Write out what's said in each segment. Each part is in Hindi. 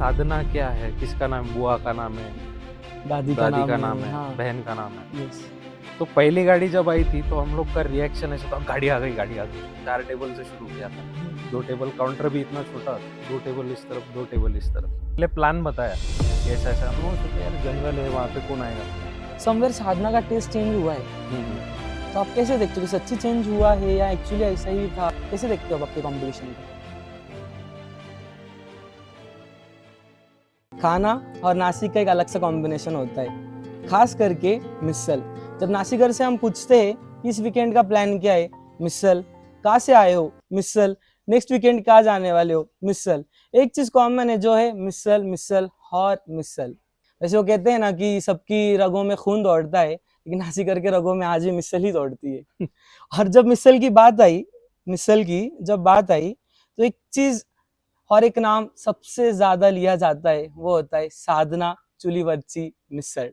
साधना क्या है, किसका नाम, बुआ का नाम है, दादी का दादी का नाम नाम है, है, हाँ, बहन का नाम है। यस। तो पहली गाड़ी जब आई थी तो हम लोग का रिएक्शन ऐसा था, गाड़ी आ गई, गाड़ी आ गई। 4 टेबल से शुरू किया था। 2 टेबल, काउंटर भी इतना छोटा, 2 टेबल इस तरफ, 2 टेबल इस तरफ। पहले प्लान बताया कि ऐसा-ऐसा। हम लोग सोचे यार जंगल है, वहाँ पे कौन आएगा? समवेयर साधना का टेस्ट चेंज हुआ है। तो आप कैसे देखते हो कि सच्ची चेंज हुआ है या एक्चुअली ऐसा ही था? कैसे देखते हो आप आपके कॉम्पिटिशन को? खाना और नासिक का एक अलग सा कॉम्बिनेशन होता है, खास करके मिसल। जब नासिकर से हम पूछते हैं इस वीकेंड का प्लान क्या है, मिसल। कहाँ से आए हो, मिसल। नेक्स्ट वीकेंड कहाँ जाने वाले हो, मिसल। एक चीज कॉमन है जो है मिसल, मिसल और मिसल। वैसे वो कहते हैं ना कि सबकी रगों में खून दौड़ता है, लेकिन नासिकर के रगों में आज भी मिसल ही दौड़ती है। और जब मिसल की बात आई, मिसल की जब बात आई, तो एक चीज और एक नाम सबसे ज्यादा लिया जाता है, वो होता है साधना चुलीवरची मिसळ।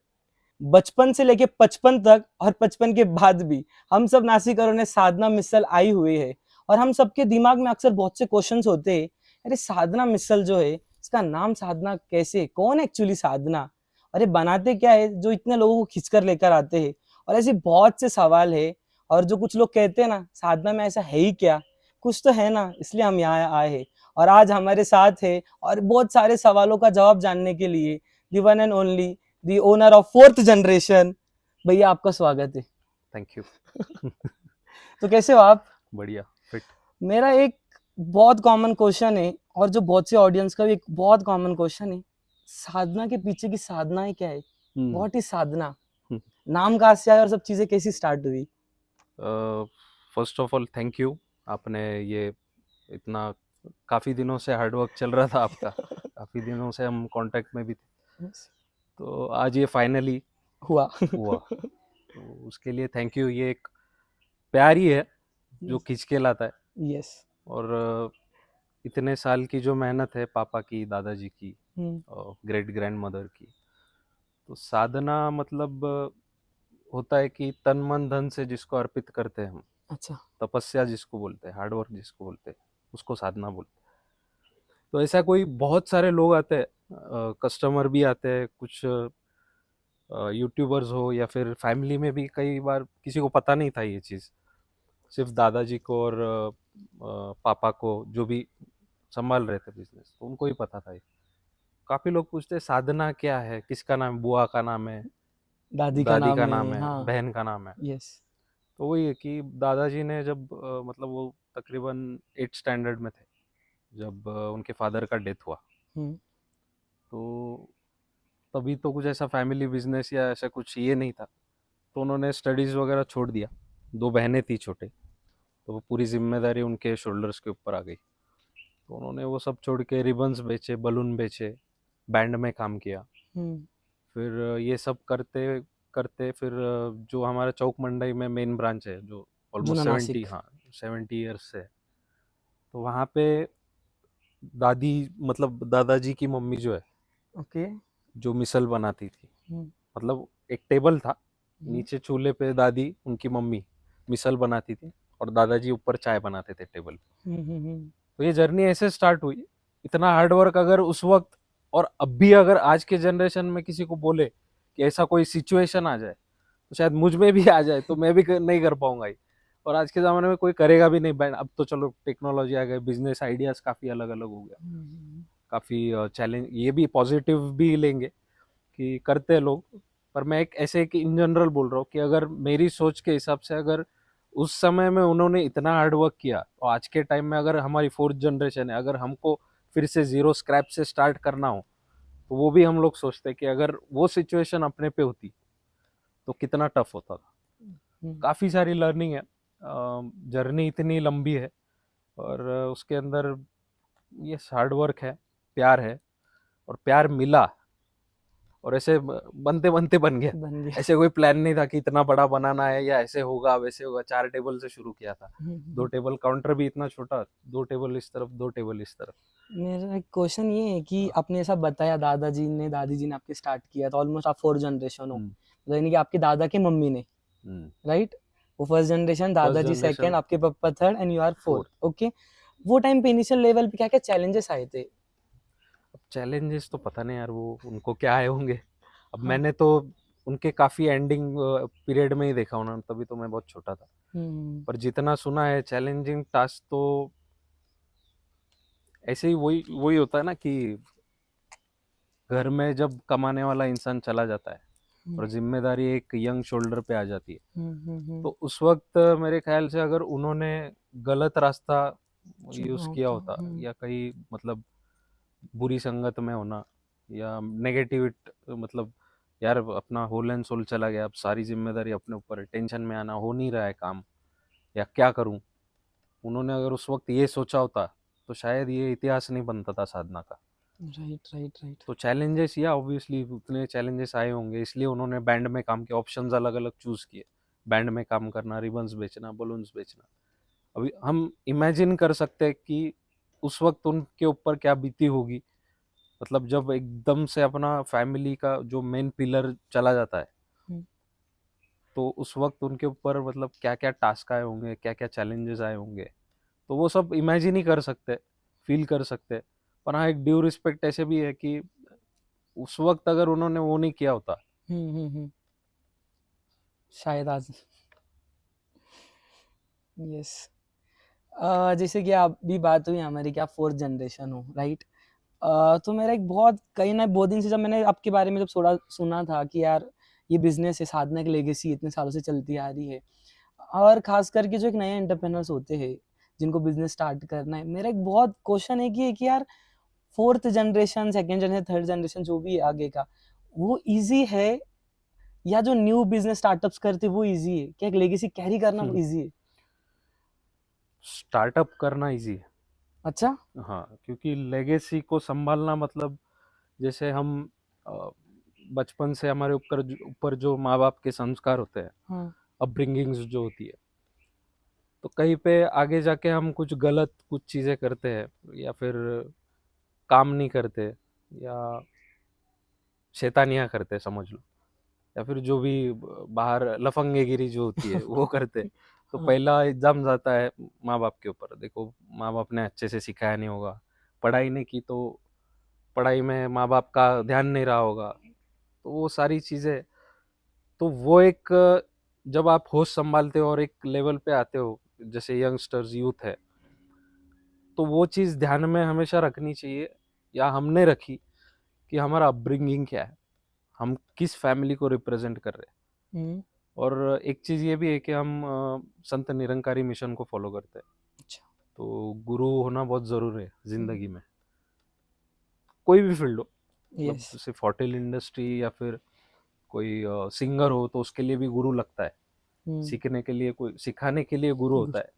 बचपन से लेके 55 तक और 55 के बाद भी हम सब नासिकरों ने साधना मिसल आई हुई है। और हम सबके दिमाग में अक्सर बहुत से क्वेश्चंस होते हैं, अरे साधना मिसल जो है, इसका नाम साधना कैसे, कौन एक्चुअली साधना, अरे बनाते क्या है जो इतने लोगों को खींचकर लेकर आते हैं। और ऐसे बहुत से सवाल है। और जो कुछ लोग कहते हैं ना साधना में ऐसा है ही क्या, कुछ तो है ना, इसलिए हम यहाँ आए हैं। और आज हमारे साथ है और बहुत सारे सवालों का जवाब जानने के लिए the one and only, the owner of 4th generation. भैया आपका स्वागत है। Thank you. तो कैसे हो आप? बढ़िया, फिट। मेरा एक बहुत कॉमन क्वेश्चन है और जो बहुत से ऑडियंस का भी एक बहुत कॉमन क्वेश्चन है, साधना के पीछे की साधनाएं क्या है, व्हाट इज साधना, नाम कहाँ से आया और सब चीजें कैसी स्टार्ट हुई? First of all thank you. आपने ये इतना काफ़ी दिनों से हार्ड वर्क चल रहा था आपका। काफ़ी दिनों से हम कांटेक्ट में भी थे। तो आज ये फाइनली हुआ। हुआ। तो उसके लिए थैंक यू। ये एक प्यार ही है जो खींच के लाता है। यस। और इतने साल की जो मेहनत है पापा की, दादाजी की, ग्रेट ग्रैंड मदर की, तो साधना मतलब होता है कि तन मन धन से जिसको अर्पित करते हैं हम, अच्छा। तपस्या जिसको बोलते हैं, हार्ड वर्क जिसको बोलते हैं, उसको साधना बोलते हैं। तो ऐसा कोई बहुत सारे लोग आते हैं, कस्टमर भी आते हैं, कुछ यूट्यूबर्स हो या फिर फैमिली में भी कई बार किसी को पता नहीं था ये चीज़। सिर्फ दादाजी को और पापा को जो भी संभाल रहे थे बिजनेस, तो उनको ही पता था ये। काफ़ी लोग पूछते हैं साधना क्या है, किसका नाम है, बुआ का नाम है, दादी का दादी नाम का नाम है, है, हाँ। बहन का नाम है। यस। तो वही है कि दादाजी ने जब मतलब वो तकरीबन 8th स्टैंडर्ड में थे जब उनके फादर का डेथ हुआ। तो तभी तो कुछ ऐसा फैमिली बिजनेस या ऐसा कुछ ये नहीं था, तो उन्होंने स्टडीज़ वगैरह छोड़ दिया। 2 बहनें थी छोटे, तो वो पूरी जिम्मेदारी उनके शोल्डर्स के ऊपर आ गई। तो उन्होंने वो सब छोड़ के रिबन्स बेचे, बलून बेचे, बैंड में काम किया। फिर ये सब करते करते फिर जो हमारा चौक मंडई में मेन ब्रांच है जो ऑलमोस्ट जूना 70, नासिक। हाँ 70 ईयर्स से है, तो वहाँ पे दादी मतलब दादाजी की मम्मी जो है, ओके। जो मिसल बनाती थी, मतलब एक टेबल था, नीचे चूल्हे पे दादी उनकी मम्मी मिसल बनाती थी और दादाजी ऊपर चाय बनाते थे टेबल पे। तो ये जर्नी ऐसे स्टार्ट हुई। इतना हार्ड वर्क अगर उस वक्त और अब भी अगर आज के जनरेशन में किसी को बोले कि ऐसा कोई सिचुएशन आ जाए तो शायद मुझ में भी आ जाए, तो मैं भी नहीं कर पाऊंगा ही। और आज के ज़माने में कोई करेगा भी नहीं। बैंड अब तो चलो टेक्नोलॉजी आ गई, बिजनेस आइडियाज़ काफ़ी अलग अलग हो गया, काफ़ी चैलेंज, ये भी पॉजिटिव भी लेंगे कि करते हैं लोग। पर मैं एक ऐसे कि इन जनरल बोल रहा हूँ कि अगर मेरी सोच के हिसाब से अगर उस समय में उन्होंने इतना हार्ड वर्क किया, तो आज के टाइम में अगर हमारी 4th जनरेशन है, अगर हमको फिर से जीरो स्क्रैप से स्टार्ट करना हो, तो वो भी हम लोग सोचते हैं कि अगर वो सिचुएशन अपने पे होती तो कितना टफ होता था। काफ़ी सारी लर्निंग है, जर्नी इतनी लंबी है, और उसके अंदर ये हार्ड वर्क है, प्यार है, और प्यार मिला, और ऐसे बनते बनते बन गया। बन गया। ऐसे कोई प्लान नहीं था कि इतना बड़ा बनाना है या ऐसे होगा वैसे होगा। 4 टेबल से शुरू किया था। 2 टेबल, काउंटर भी इतना छोटा, 2 टेबल इस तरफ, 2 टेबल इस तरफ। मेरा एक क्वेश्चन ये है कि आपने ऐसा बताया दादाजी ने दादी जी ने आपके स्टार्ट किया, तो ऑलमोस्ट आप 4th जनरेशन हो, यानी कि आपके दादा की मम्मी ने, राइट? वो फर्स्ट जनरेशन, दादाजी सेकंड, आपके पापा third and you are 4th। Okay. वो टाइम पे इनिशियल लेवल पे क्या क्या चैलेंजेस आए थे? चैलेंजेस तो पता नहीं यार वो उनको क्या आए होंगे। अब हाँ। मैंने तो उनके काफी एंडिंग पीरियड में ही देखा उन्होंने, तभी तो मैं बहुत छोटा था। पर जितना सुना है चैलेंजिंग टास्क तो ऐसे ही वही वही होता है ना कि घर में जब कमाने वाला इंसान चला जाता है और जिम्मेदारी एक यंग शोल्डर पे आ जाती है, तो उस वक्त मेरे ख्याल से अगर उन्होंने गलत रास्ता यूज चुना किया होता। होता या कहीं मतलब बुरी संगत में होना या नेगेटिविट मतलब यार अपना होल एंड सोल चला गया, अब सारी जिम्मेदारी अपने ऊपर है, टेंशन में आना, हो नहीं रहा है काम या क्या करूं, उन्होंने अगर उस वक्त ये सोचा होता तो शायद ये इतिहास नहीं बनता था साधना का। Right right right. तो चैलेंजेस या ऑब्वियसली उतने चैलेंजेस आए होंगे, इसलिए उन्होंने बैंड में काम के ऑप्शंस अलग अलग चूज किए। बैंड में काम करना, रिबन्स बेचना, बलून्स बेचना। अभी हम इमेजिन कर सकते हैं कि उस वक्त उनके ऊपर क्या बीती होगी, मतलब जब एकदम से अपना फैमिली का जो मेन पिलर चला जाता है, तो उस वक्त उनके ऊपर मतलब क्या क्या टास्क आए होंगे, क्या क्या चैलेंजेस आए होंगे, तो वो सब इमेजिन ही कर सकते, फील कर सकते। पर हाँ, एक ड्यू रिस्पेक्ट ऐसे भी है कि उस वक्त अगर उन्होंने वो नहीं किया होता। शायद आज। यस। जैसे कि आप भी बात हुई हमारी कि आप फोर्थ जनरेशन हो, राइट? तो मेरा एक बहुत कहीं ना बहुत दिन से जब मैंने आपके बारे में जब थोड़ा सुना था कि यार ये बिजनेस है, साधना की लेगेसी इतने सालों से चलती आ रही है, और खास करके जो एक नए एंटरप्रेन्योर्स होते हैं जिनको बिजनेस स्टार्ट करना है, मेरा एक बहुत क्वेश्चन है कि यार fourth generation, second generation, third generation जो भी है आगे का, वो इजी है या जो न्यू बिजनेस स्टार्टअप्स करते हैं वो इजी है? क्या एक लेगेसी कैरी करना वो इजी है? स्टार्टअप करना इजी है। अच्छा। हाँ, क्योंकि लेगेसी को संभालना मतलब जैसे हम अ, बचपन से हमारे ऊपर ऊपर जो माँ बाप के संस्कार होते हैं, हाँ। अपब्रिंगिंग्स जो होती है, तो कहीं पे आगे जाके हम कुछ गलत कुछ चीजें करते हैं या फिर काम नहीं करते या शैतानियां करते, समझ लो, या फिर जो भी बाहर लफंगेगिरी जो होती है वो करते, तो हाँ। पहला एग्जाम जाता है माँ बाप के ऊपर। देखो, माँ बाप ने अच्छे से सिखाया नहीं होगा, पढ़ाई नहीं की तो पढ़ाई में माँ बाप का ध्यान नहीं रहा होगा, तो वो सारी चीजें, तो वो एक जब आप होश संभालते हो और एक लेवल पे आते हो, जैसे यंगस्टर्स यूथ है, तो वो चीज ध्यान में हमेशा रखनी चाहिए या हमने रखी कि हमारा अपब्रिंगिंग क्या है, हम किस फैमिली को रिप्रेजेंट कर रहे हैं। और एक चीज ये भी है कि हम संत निरंकारी मिशन को फॉलो करते हैं। अच्छा। तो गुरु होना बहुत जरूरी है जिंदगी में, कोई भी फील्ड हो, मतलब यस। सिर्फ होटल इंडस्ट्री या फिर कोई सिंगर हो तो उसके लिए भी गुरु लगता है, सीखने के लिए कोई सिखाने के लिए गुरु होता है।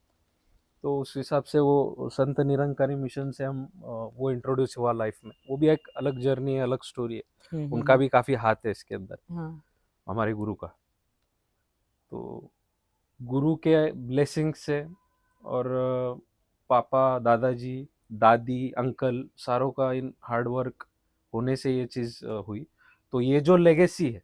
तो उस हिसाब से वो संत निरंकारी मिशन से हम वो इंट्रोड्यूस हुआ लाइफ में, वो भी एक अलग जर्नी है, अलग स्टोरी है, उनका भी काफी हाथ है इसके अंदर, हाँ। हमारे गुरु का। तो गुरु के ब्लेसिंग से और पापा, दादाजी, दादी, अंकल, सारों का इन हार्ड वर्क होने से ये चीज हुई। तो ये जो लेगेसी है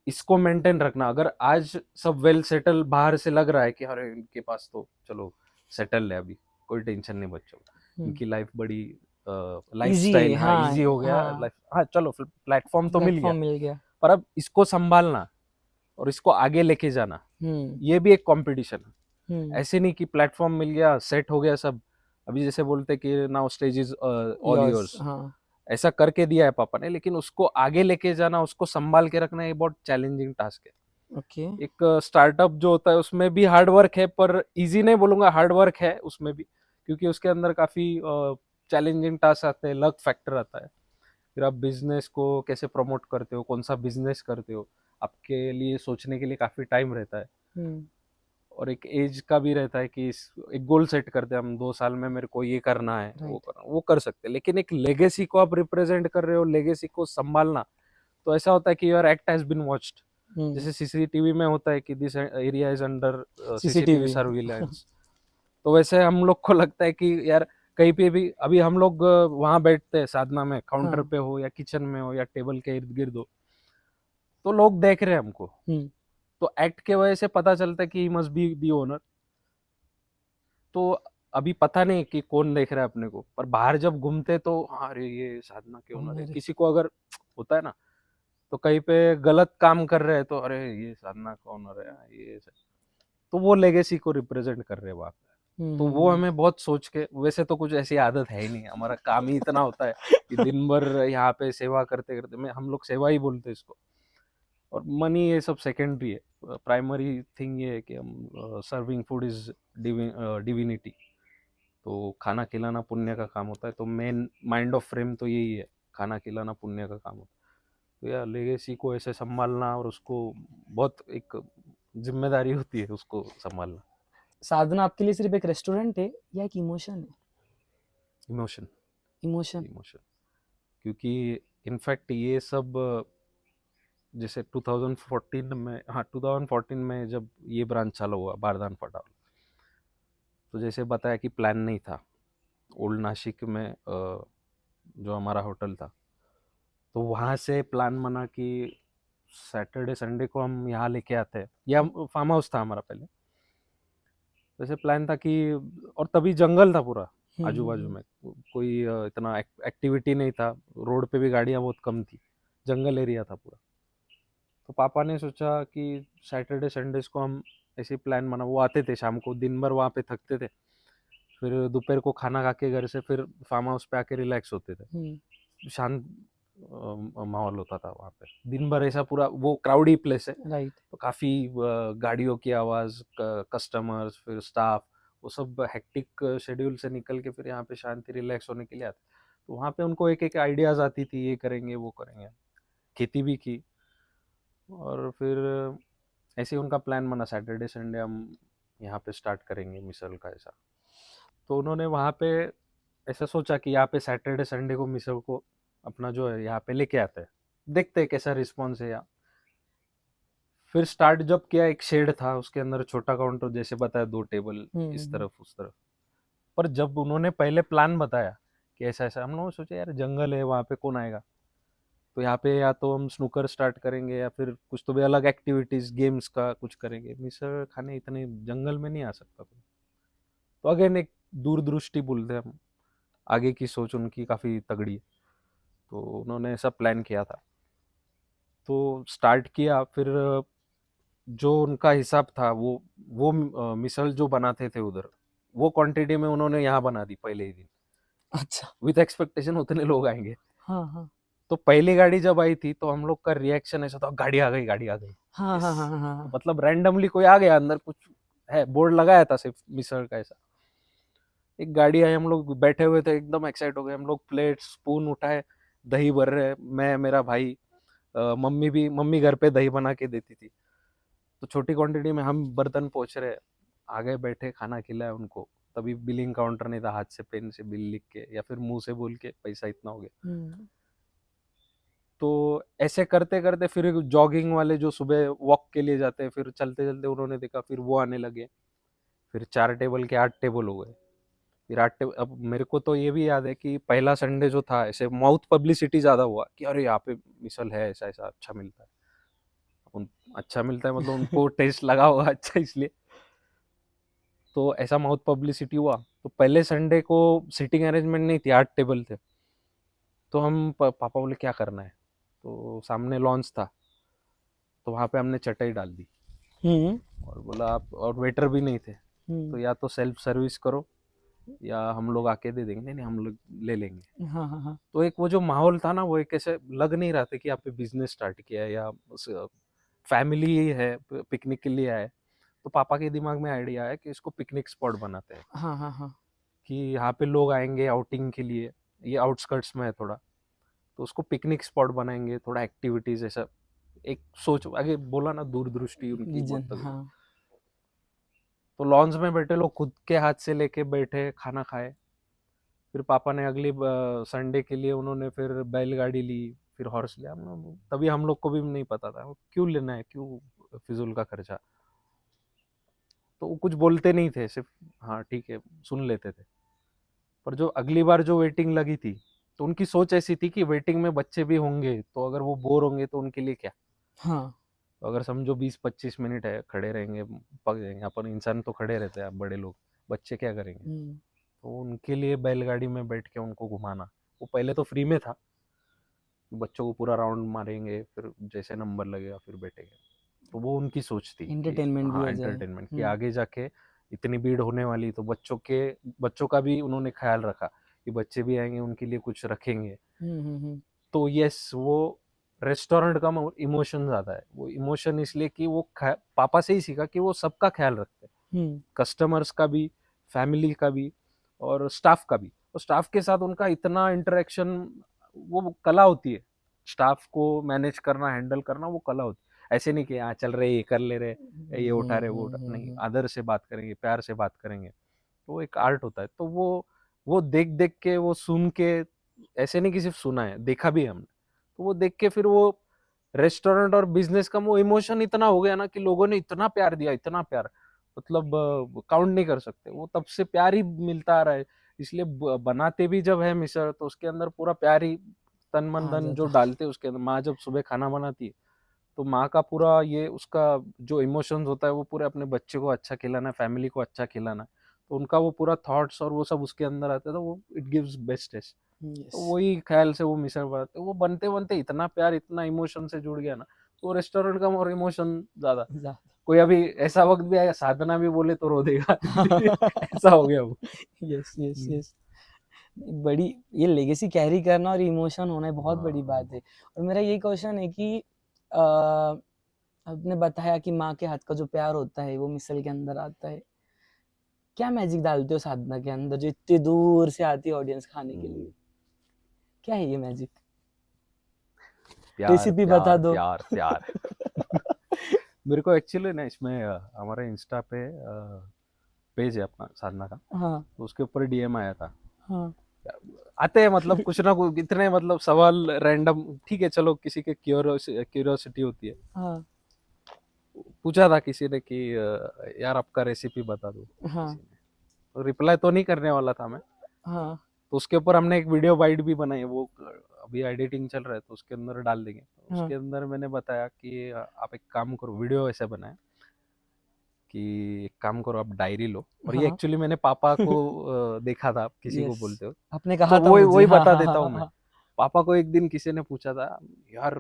इसको मेंटेन रखना, अगर आज सब वेल सेटल बाहर से लग रहा है कि अरे इनके पास तो चलो सेटल है, अभी कोई टेंशन नहीं बच्चों, इनकी लाइफ बड़ी लाइफ इजी है। स्टाइल, हाँ हाँ। इजी हो गया हाँ। लाइफ, हाँ चलो प्लेटफॉर्म तो मिल गया, प्लेटफॉर्म मिल गया। पर अब इसको संभालना और इसको आगे लेके जाना, ये भी एक कंपटीशन है। ऐसे नहीं कि प्लेटफॉर्म मिल गया सेट हो गया सब, अभी जैसे बोलते कि now stage is all yours. Yours, हाँ। ऐसा करके दिया है पापा ने, लेकिन उसको आगे लेके जाना, उसको संभाल के रखना, ये बहुत चैलेंजिंग टास्क है। ओके। एक स्टार्टअप जो होता है उसमें भी हार्ड वर्क है, पर इजी नहीं बोलूंगा, हार्ड वर्क है उसमें भी, क्योंकि उसके अंदर काफी चैलेंजिंग टास्क आते हैं, लक फैक्टर आता है। फिर आप बिजनेस को कैसे प्रमोट करते हो, कौन सा बिजनेस करते हो, आपके लिए सोचने के लिए काफी टाइम रहता है, और एक एज का भी रहता है कि एक गोल सेट करते हैं हम, 2 साल में मेरे को ये करना है, वो राइट। करना, वो कर सकते हैं। लेकिन एक लेगेसी को आप रिप्रेजेंट कर रहे हो, लेगेसी को संभालना, तो ऐसा होता है कि your act has been watched, जैसे सीसीटीवी में होता है कि this area is under CCTV CCTV. Surveillance, तो वैसे हम लोग को लगता है कि यार कहीं पे भी, अभी हम लोग वहां बैठते हैं साधना में, काउंटर हाँ। पे हो या किचन में हो या टेबल के इर्द गिर्द हो, तो लोग देख रहे हैं हमको, तो एक्ट के वजह से पता चलता है कि he must be the owner. तो अभी पता नहीं कि कौन देख रहा है अपने को, पर बाहर जब घूमते तो हाँ, अरे ये साधना के ओनर है। अरे किसी को अगर होता है ना, तो कहीं पे गलत काम कर रहे हैं तो अरे ये साधना का ओनर है, ये तो वो लेगेसी को रिप्रेजेंट कर रहे हैं वहाँ पे। तो वो हमें बहुत सोच के, वैसे तो कुछ ऐसी आदत है ही नहीं, हमारा काम ही इतना होता है कि दिन भर यहाँ पे सेवा करते करते, मैं हम लोग सेवा ही बोलते हैं इसको, और मनी ये सब सेकेंडरी है। प्राइमरी थिंग ये है कि हम सर्विंग फूड इज डिविनिटी, तो खाना खिलाना पुण्य का काम होता है। तो मेन माइंड ऑफ फ्रेम तो यही है, खाना खिलाना पुण्य का काम होता है। तो यार लेगेसी को ऐसे संभालना, और उसको बहुत एक जिम्मेदारी होती है उसको संभालना। साधना आपके लिए सिर्फ एक रेस्टोरेंट है या एक इमोशन है? Emotion, emotion. इमोशन, क्योंकि इनफैक्ट ये सब जैसे 2014 में, हाँ 2014 में जब ये ब्रांच चालू हुआ बारदान फटावल, तो जैसे बताया कि प्लान नहीं था। ओल्ड नासिक में जो हमारा होटल था, तो वहाँ से प्लान बना कि सैटरडे संडे को हम यहाँ लेके आते हैं, या फार्म हाउस था हमारा पहले। वैसे प्लान था कि, और तभी जंगल था पूरा आजू बाजू में, कोई इतना एक्टिविटी नहीं था, रोड पे भी गाड़ियाँ बहुत कम थी, जंगल एरिया था पूरा। तो पापा ने सोचा कि सैटरडे संडेज को हम ऐसे प्लान बना, वो आते थे शाम को, दिन भर वहाँ पे थकते थे, फिर दोपहर को खाना खा के घर से फिर फार्म हाउस पे आके रिलैक्स होते थे। शांत माहौल होता था वहाँ पे, दिन भर ऐसा पूरा, वो क्राउडी प्लेस है, राइट। तो काफ़ी गाड़ियों की आवाज़, कस्टमर्स, फिर स्टाफ, वो सब हेक्टिक शेड्यूल से निकल के फिर यहाँ पे शांति रिलैक्स होने के लिए आते। तो वहाँ पे उनको एक एक आइडियाज़ आती थी, ये करेंगे वो करेंगे, खेती भी की। और फिर ऐसे ही उनका प्लान बना, सैटरडे संडे हम यहाँ पे स्टार्ट करेंगे मिसल का ऐसा। तो उन्होंने वहाँ पे ऐसा सोचा कि यहाँ पे सैटरडे संडे को मिसल को अपना जो है यहाँ पे लेके आते हैं, देखते हैं कैसा रिस्पॉन्स है यहाँ। फिर स्टार्ट जब किया, एक शेड था, उसके अंदर छोटा काउंटर, जैसे बताया 2 टेबल इस तरफ उस तरफ। पर जब उन्होंने पहले प्लान बताया कि ऐसा ऐसा, हम लोगों ने सोचा यार जंगल है, वहाँ पे कौन आएगा, तो यहाँ पे या तो हम स्नूकर स्टार्ट करेंगे या फिर कुछ तो भी अलग एक्टिविटीज गेम्स का कुछ करेंगे, मिसल खाने इतने जंगल में नहीं आ सकता कोई। तो अगेन एक दूरदृष्टि बोलते हैं हम, आगे की सोच उनकी काफ़ी तगड़ी है। तो उन्होंने ऐसा प्लान किया था, तो स्टार्ट किया। फिर जो उनका हिसाब था, वो मिसल जो बनाते थे उधर, वो क्वांटिटी में उन्होंने यहाँ बना दी पहले ही दिन, अच्छा। विथ एक्सपेक्टेशन उतने लोग आएंगे। हाँ हाँ तो पहली गाड़ी जब आई थी तो हम लोग का रिएक्शन ऐसा था, गाड़ी आ गई, गाड़ी आ गई। हाँ Yes. हाँ हाँ हाँ तो हाँ। मतलब रैंडमली कोई आ गया, अंदर कुछ है, बोर्ड लगाया था सिर्फ मिसल का ऐसा, एक गाड़ी आई, हम लोग बैठे हुए थे, एकदम एक्साइट हो गए हम लोग, प्लेट स्पून उठाए, दही भर रहे, मैं मेरा भाई, मम्मी घर पे दही बना के देती थी। तो छोटी क्वांटिटी में हम बर्तन पोंछ रहे, आगे बैठे खाना खिलाया उनको। तभी बिलिंग काउंटर नहीं था, हाथ से पेन से बिल लिख के या फिर मुंह से बोल के पैसा इतना हो गया। तो ऐसे करते करते फिर जॉगिंग वाले जो सुबह वॉक के लिए जाते हैं, फिर चलते चलते उन्होंने देखा, फिर वो आने लगे। फिर 4 टेबल के 8 टेबल हो गए। फिर 8 टेबल, अब मेरे को तो ये भी याद है कि पहला संडे जो था, ऐसे माउथ पब्लिसिटी ज्यादा हुआ कि अरे यहाँ पे मिसल है, ऐसा ऐसा अच्छा मिलता है। अच्छा मिलता है मतलब उनको टेस्ट लगा होगा अच्छा, इसलिए तो ऐसा माउथ पब्लिसिटी हुआ। तो पहले संडे को सीटिंग अरेंजमेंट नहीं थी, 8 टेबल थे। तो हम पापा बोले क्या करना है, तो सामने लॉन्च था, तो वहाँ पे हमने चटाई डाल दी और बोला आप, और वेटर भी नहीं थे, तो या तो सेल्फ सर्विस करो या हम लोग आके दे देंगे। नहीं नहीं, हम लोग ले लेंगे। हाँ हाँ हाँ। तो एक वो जो माहौल था ना, वो एक ऐसे लग नहीं रहा था कि आप पे बिजनेस स्टार्ट किया है या फैमिली है, पिकनिक के लिए आए। तो पापा के दिमाग में आइडिया है कि इसको पिकनिक स्पॉट बनाते हैं, हाँ हाँ हाँ। कि यहाँ पे लोग आएंगे आउटिंग के लिए, ये आउटस्कर्ट्स में है थोड़ा, तो उसको पिकनिक स्पॉट बनाएंगे, थोड़ा एक्टिविटीज ऐसा। एक सोच, आगे बोला ना, दूरदृष्टि उनकी बहुत विजन। तगड़ी। हाँ। तो लॉन्च में बैठे लोग खुद के हाथ से लेके बैठे, खाना खाए। फिर पापा ने अगली संडे के लिए उन्होंने फिर बैलगाड़ी ली, फिर हॉर्स लिया। तभी हम लोग को भी नहीं पता था वो क्यों लेना है, क्यों फिजूल का खर्चा। तो वो कुछ बोलते नहीं थे, सिर्फ हाँ ठीक है सुन लेते थे। पर जो अगली बार जो वेटिंग लगी थी, तो उनकी सोच ऐसी थी कि वेटिंग में बच्चे भी होंगे, तो अगर वो बोर होंगे तो उनके लिए क्या। हाँ। तो अगर समझो 20-25 मिनट है, खड़े रहेंगे, पक जाएंगे। अपन इंसान तो खड़े रहते हैं, आप बड़े लोग, बच्चे क्या करेंगे? हम्म, तो उनके लिए बैलगाड़ी में बैठ के उनको घुमाना, वो पहले तो फ्री में था, बच्चों को पूरा राउंड मारेंगे, फिर जैसे नंबर लगेगा फिर बैठेंगे। तो वो उनकी सोच थी कि एंटरटेनमेंट भी हाँ हो जाए। एंटरटेनमेंट, कि आगे जाके इतनी भीड़ होने वाली, तो बच्चों का भी उन्होंने ख्याल रखा कि बच्चे भी आएंगे उनके लिए कुछ रखेंगे। हम्म, तो यस, वो रेस्टोरेंट का इमोशन ज्यादा है, वो इमोशन इसलिए कि वो पापा से ही सीखा कि वो सबका ख्याल रखते हैं, हम्म, कस्टमर्स का भी, फैमिली का भी, और स्टाफ का भी। और स्टाफ के साथ उनका इतना इंटरेक्शन, वो कला होती है, स्टाफ को मैनेज करना, हैंडल करना, वो कला होती है। ऐसे नहीं कि हाँ चल रहे, ये कर ले रहे, ये उठा रहे, वो नहीं, आदर से बात करेंगे, प्यार से बात करेंगे, तो वो एक आर्ट होता है। तो वो देख देख के, वो सुन के, ऐसे नहीं कि सिर्फ सुना है, देखा भी है हमने, तो वो देख के फिर वो रेस्टोरेंट और बिजनेस का वो इमोशन इतना हो गया ना कि लोगों ने इतना प्यार दिया, इतना प्यार, मतलब काउंट नहीं कर सकते। वो तब से प्यार ही मिलता आ रहा है। इसलिए बनाते भी जब है मिसळ, तो उसके अंदर पूरा प्यार ही, तन मन आ धन जो जाता। डालते हैं उसके अंदर। माँ जब सुबह खाना बनाती है, तो माँ का पूरा ये, उसका जो इमोशंस होता है, वो पूरे अपने बच्चे को अच्छा खिलाना है, फैमिली को अच्छा खिलाना है, तो उनका वो पूरा थॉट्स और वो सब उसके अंदर आता है, तो वो it gives best taste. Yes. तो वही ख्याल से वो मिसळ बनाते, वो बनते बनते इतना प्यार, इतना इमोशन से जुड़ गया ना, तो रेस्टोरेंट का और इमोशन ज्यादा। कोई अभी ऐसा वक्त भी आएगा, साधना भी बोले तो रो देगा ऐसा हो गया वो। Yes, yes, yes. बड़ी ये लेगेसी कैरी करना और इमोशन होना बहुत बड़ी हाँ। बात है। और मेरा यही क्वेश्चन है कि अ, आपने बताया कि माँ के हाथ का जो प्यार होता है वो मिसल के अंदर आता है। क्या मैजिक डालते हो साधना के अंदर जो इतनी दूर से आती है ऑडियंस खाने के लिए? क्या है ये मैजिक? प्यार रेसिपी बता प्यार दो। प्यार प्यार मेरे को एक्चुअली ना इसमें हमारे इंस्टा पे पेज है अपना साधना का, हाँ, तो उसके ऊपर डीएम आया था। हाँ, आते हैं मतलब कुछ ना कुछ इतने, मतलब सवाल रैंडम, ठीक है चलो, किसी के क्यूरियोसिटी होती है। हाँ, पूछा था किसी ने कि यार आपका रेसिपी बता दो, हाँ, किसी ने, तो रिप्लाई तो नहीं करने वाला था मैं। हाँ, तो उसके ऊपर हमने एक वीडियो बाइट भी बनाई है, वो अभी एडिटिंग चल रहा है, तो उसके अंदर डाल देंगे। तो हाँ, उसके अंदर मैंने बताया कि आप एक काम करो, वीडियो ऐसे बनाए कि एक काम करो, आप डायरी लो, और ये हाँ। एक्चुअली मैंने पापा को देखा था किसी को यस, बोलते हो, आपने तो कहा था वही मुझे। वही हाँ, बता हाँ, हाँ, देता हूँ हाँ, मैं। हाँ। पापा को एक दिन किसी ने पूछा था, यार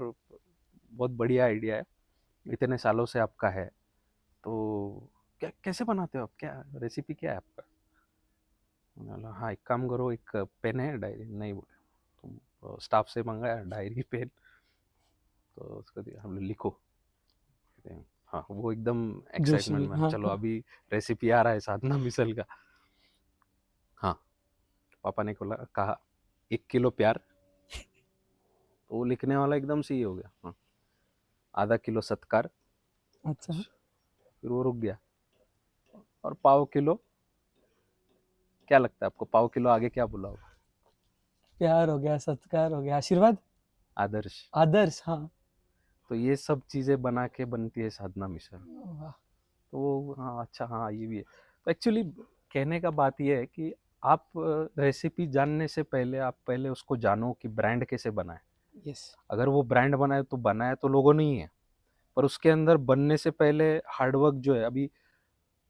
बहुत बढ़िया आइडिया है, इतने सालों से आपका है, तो क्या कैसे बनाते हो आप, क्या रेसिपी क्या है आपका? मैंने बोला हाँ, एक काम करो, एक पेन है, डायरी नहीं, बोले तुम स्टाफ से मंगाया डायरी पेन, तो उसको दिया, हम लोग लिखो। कहते हैं, हाँ, वो एकदम जोश एक्साइटमेंट में, में, हाँ, चलो हाँ। अभी रेसिपी आ रहा है साधना मिसल का। हाँ, पापा ने कहा 1 किलो प्यार, तो वो लिखने वाला एकदम से ही हो गया, हाँ, आधा किलो सत्कार, अच्छा, फिर वो रुक गया, और पाव किलो, क्या लगता है आपको, पाव किलो आगे क्या बोला होगा? प्यार हो गया, सत्कार हो गया, आशीर्वाद, आदर्श। आदर्श, हाँ। तो ये सब चीजें बना के बनती है साधना मिसल। वाह। तो वो हाँ, अच्छा, हाँ ये भी है। तो एक्चुअली कहने का बात ये है कि आप रेसिपी जानने से पहले आप पहले उसको जानो कि ब्रांड कैसे बनाए। यस। अगर वो ब्रांड बनाया तो लोगों ने ही है, पर उसके अंदर बनने से पहले हार्डवर्क जो है, अभी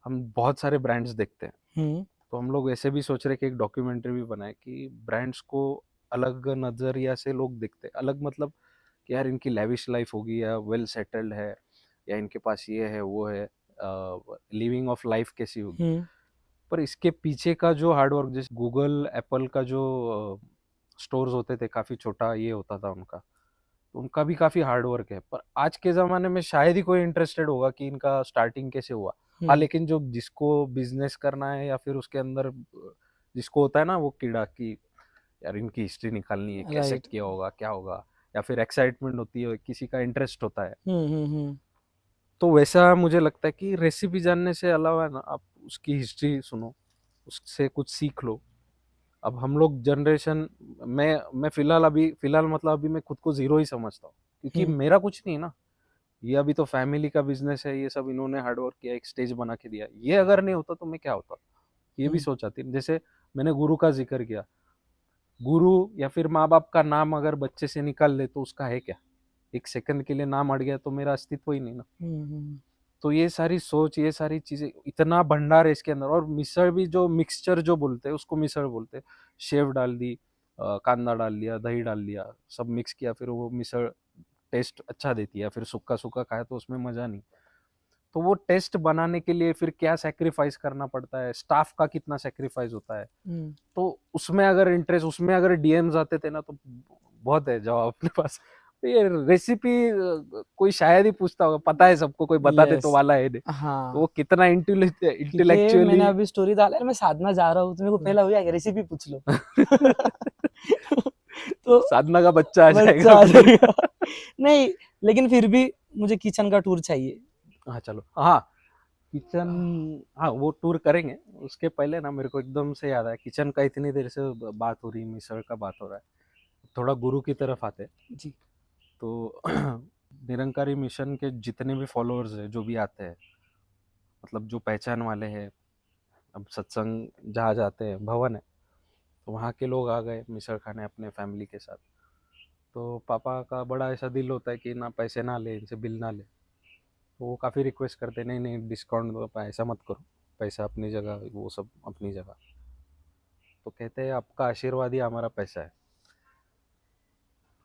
हम बहुत सारे ब्रांड्स देखते हैं, हम्म, तो हम लोग ऐसे भी सोच रहे कि एक डॉक्यूमेंट्री भी बनाए कि ब्रांड्स को अलग नजरिया से लोग देखते हैं, अलग मतलब कि यार इनकी लेविश लाइफ होगी, या वेल सेटल्ड है, या इनके पास ये है वो है, लिविंग ऑफ लाइफ कैसी होगी। हम्म, पर इसके पीछे का जो हार्डवर्क, जैसे गूगल एप्पल का जो स्टोर्स होते थे, काफी छोटा ये होता था उनका, तो उनका भी काफी हार्डवर्क है। पर आज के जमाने में शायद ही कोई इंटरेस्टेड होगा कि इनका स्टार्टिंग कैसे हुआ। हाँ, हम्म, लेकिन जो जिसको बिजनेस करना है, या फिर उसके अंदर जिसको होता है ना वो कीड़ा कि यार इनकी हिस्ट्री निकालनी है, कैसे राइट। किया होगा, क्या होगा, या फिर एक्साइटमेंट होती है, किसी का इंटरेस्ट होता है, हम्म। तो वैसा मुझे लगता है कि रेसिपी जानने से अलावा ना आप उसकी हिस्ट्री सुनो, उससे कुछ सीख लो। अब हम लोग जनरेशन, मैं फिलहाल मतलब अभी मैं खुद को जीरो ही समझता हूँ, क्योंकि हम्म, मेरा कुछ नहीं ना, ये अभी तो फैमिली का बिजनेस है, ये सब इन्होंने हार्डवर्क किया, एक स्टेज बना के दिया, ये अगर नहीं होता तो मैं क्या होता, ये भी हम्म, सोचा थी। जैसे मैंने गुरु का जिक्र किया, गुरु या फिर माँ बाप का नाम अगर बच्चे से निकाल ले तो उसका है क्या? एक सेकंड के लिए नाम अड़ गया तो मेरा अस्तित्व ही नहीं ना। हम्म, तो ये सारी सोच, ये सारी चीजें, इतना भंडार है इसके अंदर। और मिसळ भी जो मिक्सचर जो बोलते हैं उसको मिसळ बोलते हैं। शेव डाल दी, कांदा डाल लिया, दही डाल दिया, सब मिक्स किया, फिर वो मिसळ टेस्ट अच्छा देती है। फिर सूखा सूखा खाए तो उसमें मजा नहीं। तो वो टेस्ट बनाने के लिए फिर क्या सेक्रीफाइस करना पड़ता है, स्टाफ का कितना सेक्रीफाइस होता है। तो उसमें अगर इंटरेस्ट, उसमें अगर डीएम्स आते थे ना, तो बहुत है जवाब अपने पास। तो ये रेसिपी कोई शायद ही पूछता होगा, पता है सबको, कोई बताते तो Yes. वाला है नहीं। तो हाँ, वो कितना क्योंकि इंटेलेक्चुअली मैंने अभी स्टोरी डाला है, मैं साधना जा रहा हूँ, तो मेरे को पहला हुआ रेसिपी पूछ लो। तो साधना का बच्चा आ बच्चा जाएगा आ फिर। जाएगा। नहीं, लेकिन फिर भी मुझे किचन का टूर चाहिए। हाँ चलो, हाँ किचन, हाँ वो टूर करेंगे। उसके पहले ना मेरे को एकदम से याद आया, किचन का इतनी देर से बात हो रही, मिसळ का बात हो रहा है, थोड़ा गुरु की तरफ आते हैं। जी। तो निरंकारी मिशन के जितने भी फॉलोअर्स हैं, जो भी आते हैं, मतलब जो पहचान वाले हैं, अब सत्संग जहाँ जाते हैं, भवन है, तो वहाँ के लोग आ गए मिसळ खाने अपने फैमिली के साथ। तो पापा का बड़ा ऐसा दिल होता है कि ना पैसे ना ले, इनसे बिल ना ले। तो वो काफ़ी रिक्वेस्ट करते, नहीं नहीं डिस्काउंट दो, ऐसा मत करो, पैसा अपनी जगह, वो सब अपनी जगह। तो कहते हैं आपका आशीर्वाद ही हमारा पैसा है।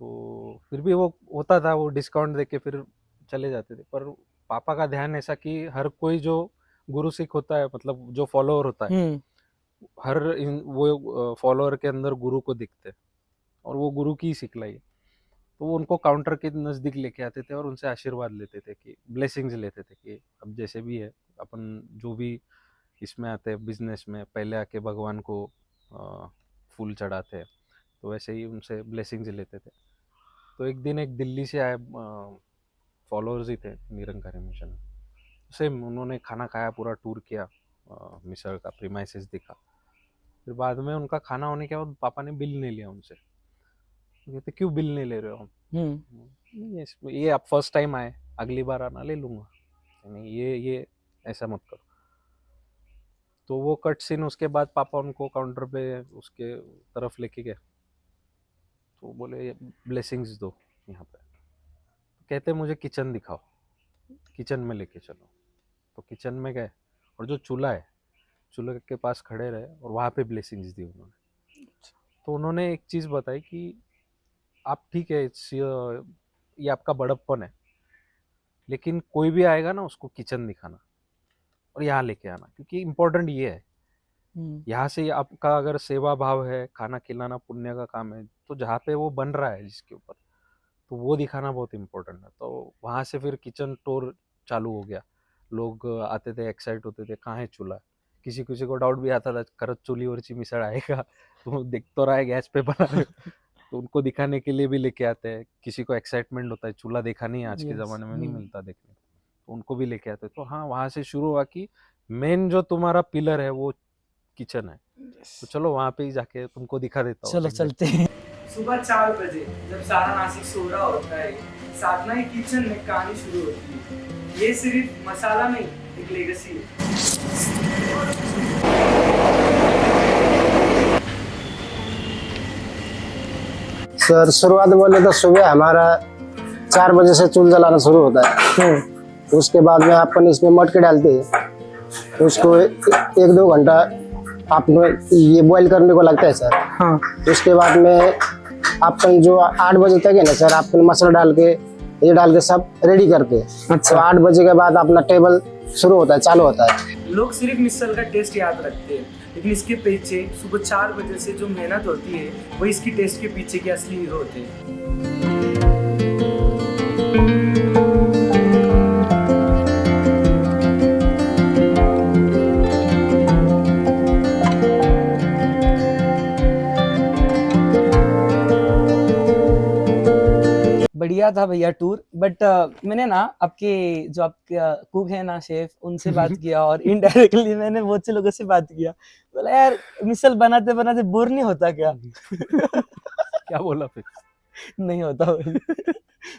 तो फिर भी वो होता था, वो डिस्काउंट देके फिर चले जाते थे। पर पापा का ध्यान ऐसा कि हर कोई जो गुरु सिख होता है, मतलब जो फॉलोअर होता है, हर वो फॉलोअर के अंदर गुरु को दिखते, और वो गुरु की ही सिखलाई है। तो वो उनको काउंटर के नज़दीक लेके आते थे और उनसे आशीर्वाद लेते थे, कि ब्लेसिंग्स लेते थे, कि अब जैसे भी है अपन जो भी इसमें आते हैं बिजनेस में, पहले आके भगवान को फूल चढ़ाते हैं, तो वैसे ही उनसे ब्लेसिंग्स लेते थे। तो एक दिन एक दिल्ली से आए फॉलोअर्स ही थे निरंकारी मिशन, सेम उन्होंने खाना खाया, पूरा टूर किया, मिसळ का प्रीमाइसेस दिखा। फिर बाद में उनका खाना होने के बाद पापा ने बिल नहीं लिया उनसे। कहते क्यों बिल नहीं ले रहे हो? नहीं, ये आप फर्स्ट टाइम आए, अगली बार आना ले लूंगा। नहीं, ये ऐसा मत करो। तो वो कट सीन, उसके बाद पापा उनको काउंटर पे उसके तरफ लेके गए, तो बोले ब्लेसिंग्स दो यहाँ पे। कहते मुझे किचन दिखाओ, किचन में लेके चलो। तो किचन में गए, और जो चूल्हा है, चूल्हे के पास खड़े रहे, और वहाँ पे ब्लेसिंग्स दी उन्होंने। तो उन्होंने एक चीज़ बताई कि आप ठीक है, ये आपका बड़प्पन है, लेकिन कोई भी आएगा ना, उसको किचन दिखाना और यहाँ लेके आना, क्योंकि इम्पोर्टेंट ये है। यहाँ से आपका अगर सेवा भाव है, खाना खिलाना पुण्य का काम है, तो जहाँ पे वो बन रहा है जिसके ऊपर, तो वो दिखाना बहुत इम्पोर्टेंट है। तो वहाँ से फिर किचन टूर चालू हो गया। लोग आते थे, एक्साइट होते थे, कहाँ है चूल्हा। किसी किसी को डाउट भी आता था, खरंच चुलीवरची मिसळ आएगा, तो देख तो रहा है गैस पे बना रहे हो। तो उनको दिखाने के लिए भी लेके आते हैं। किसी को एक्साइटमेंट होता है, चूल्हा देखा नहीं, आज के ज़माने में नहीं मिलता देखने, तो उनको भी लेके आते हैं। तो हाँ, वहाँ से शुरू हुआ कि मेन जो तुम्हारा पिलर है वो किचन है, तो चलो वहाँ पे ही जाके तुमको दिखा देता हूँ। चलो चलते हैं। सुबह 4 बजे जब सारा नासिक सो रहा होता है, साधना की किचन में कहानी शुरू होती है। ये सिर्फ मसाला नहीं, एक लेगेसी है। सर शुरुआत बोले तो सुबह हमारा 4 बजे से चूल्हा जलाना शुरू होता है। उसके बाद में अपन इसमें मटके डालते हैं, उसको 1-2 घंटा आपको ये बॉईल करने को लगता है सर। हाँ। उसके बाद में अपन जो 8 बजे तक है ना सर, अपन मसाला डाल के ये डाल के सब रेडी करते हैं। अच्छा। तो 8 बजे के बाद अपना टेबल शुरू होता है, चालू होता है। लोग सिर्फ मिसल का टेस्ट याद रखते हैं, लेकिन इसके पीछे सुबह 4 बजे से जो मेहनत होती है, वही इसकी टेस्ट के पीछे के असली हीरो होते हैं। बढ़िया था भैया टूर, बट मैंने ना आपके जो आपके कुक है ना, शेफ, उनसे बात किया, और इनडायरेक्टली मैंने बहुत से लोगों से बात किया। बोला यार मिसल बनाते बनाते बोर नहीं होता क्या? क्या बोला फिर? नहीं होता भाई।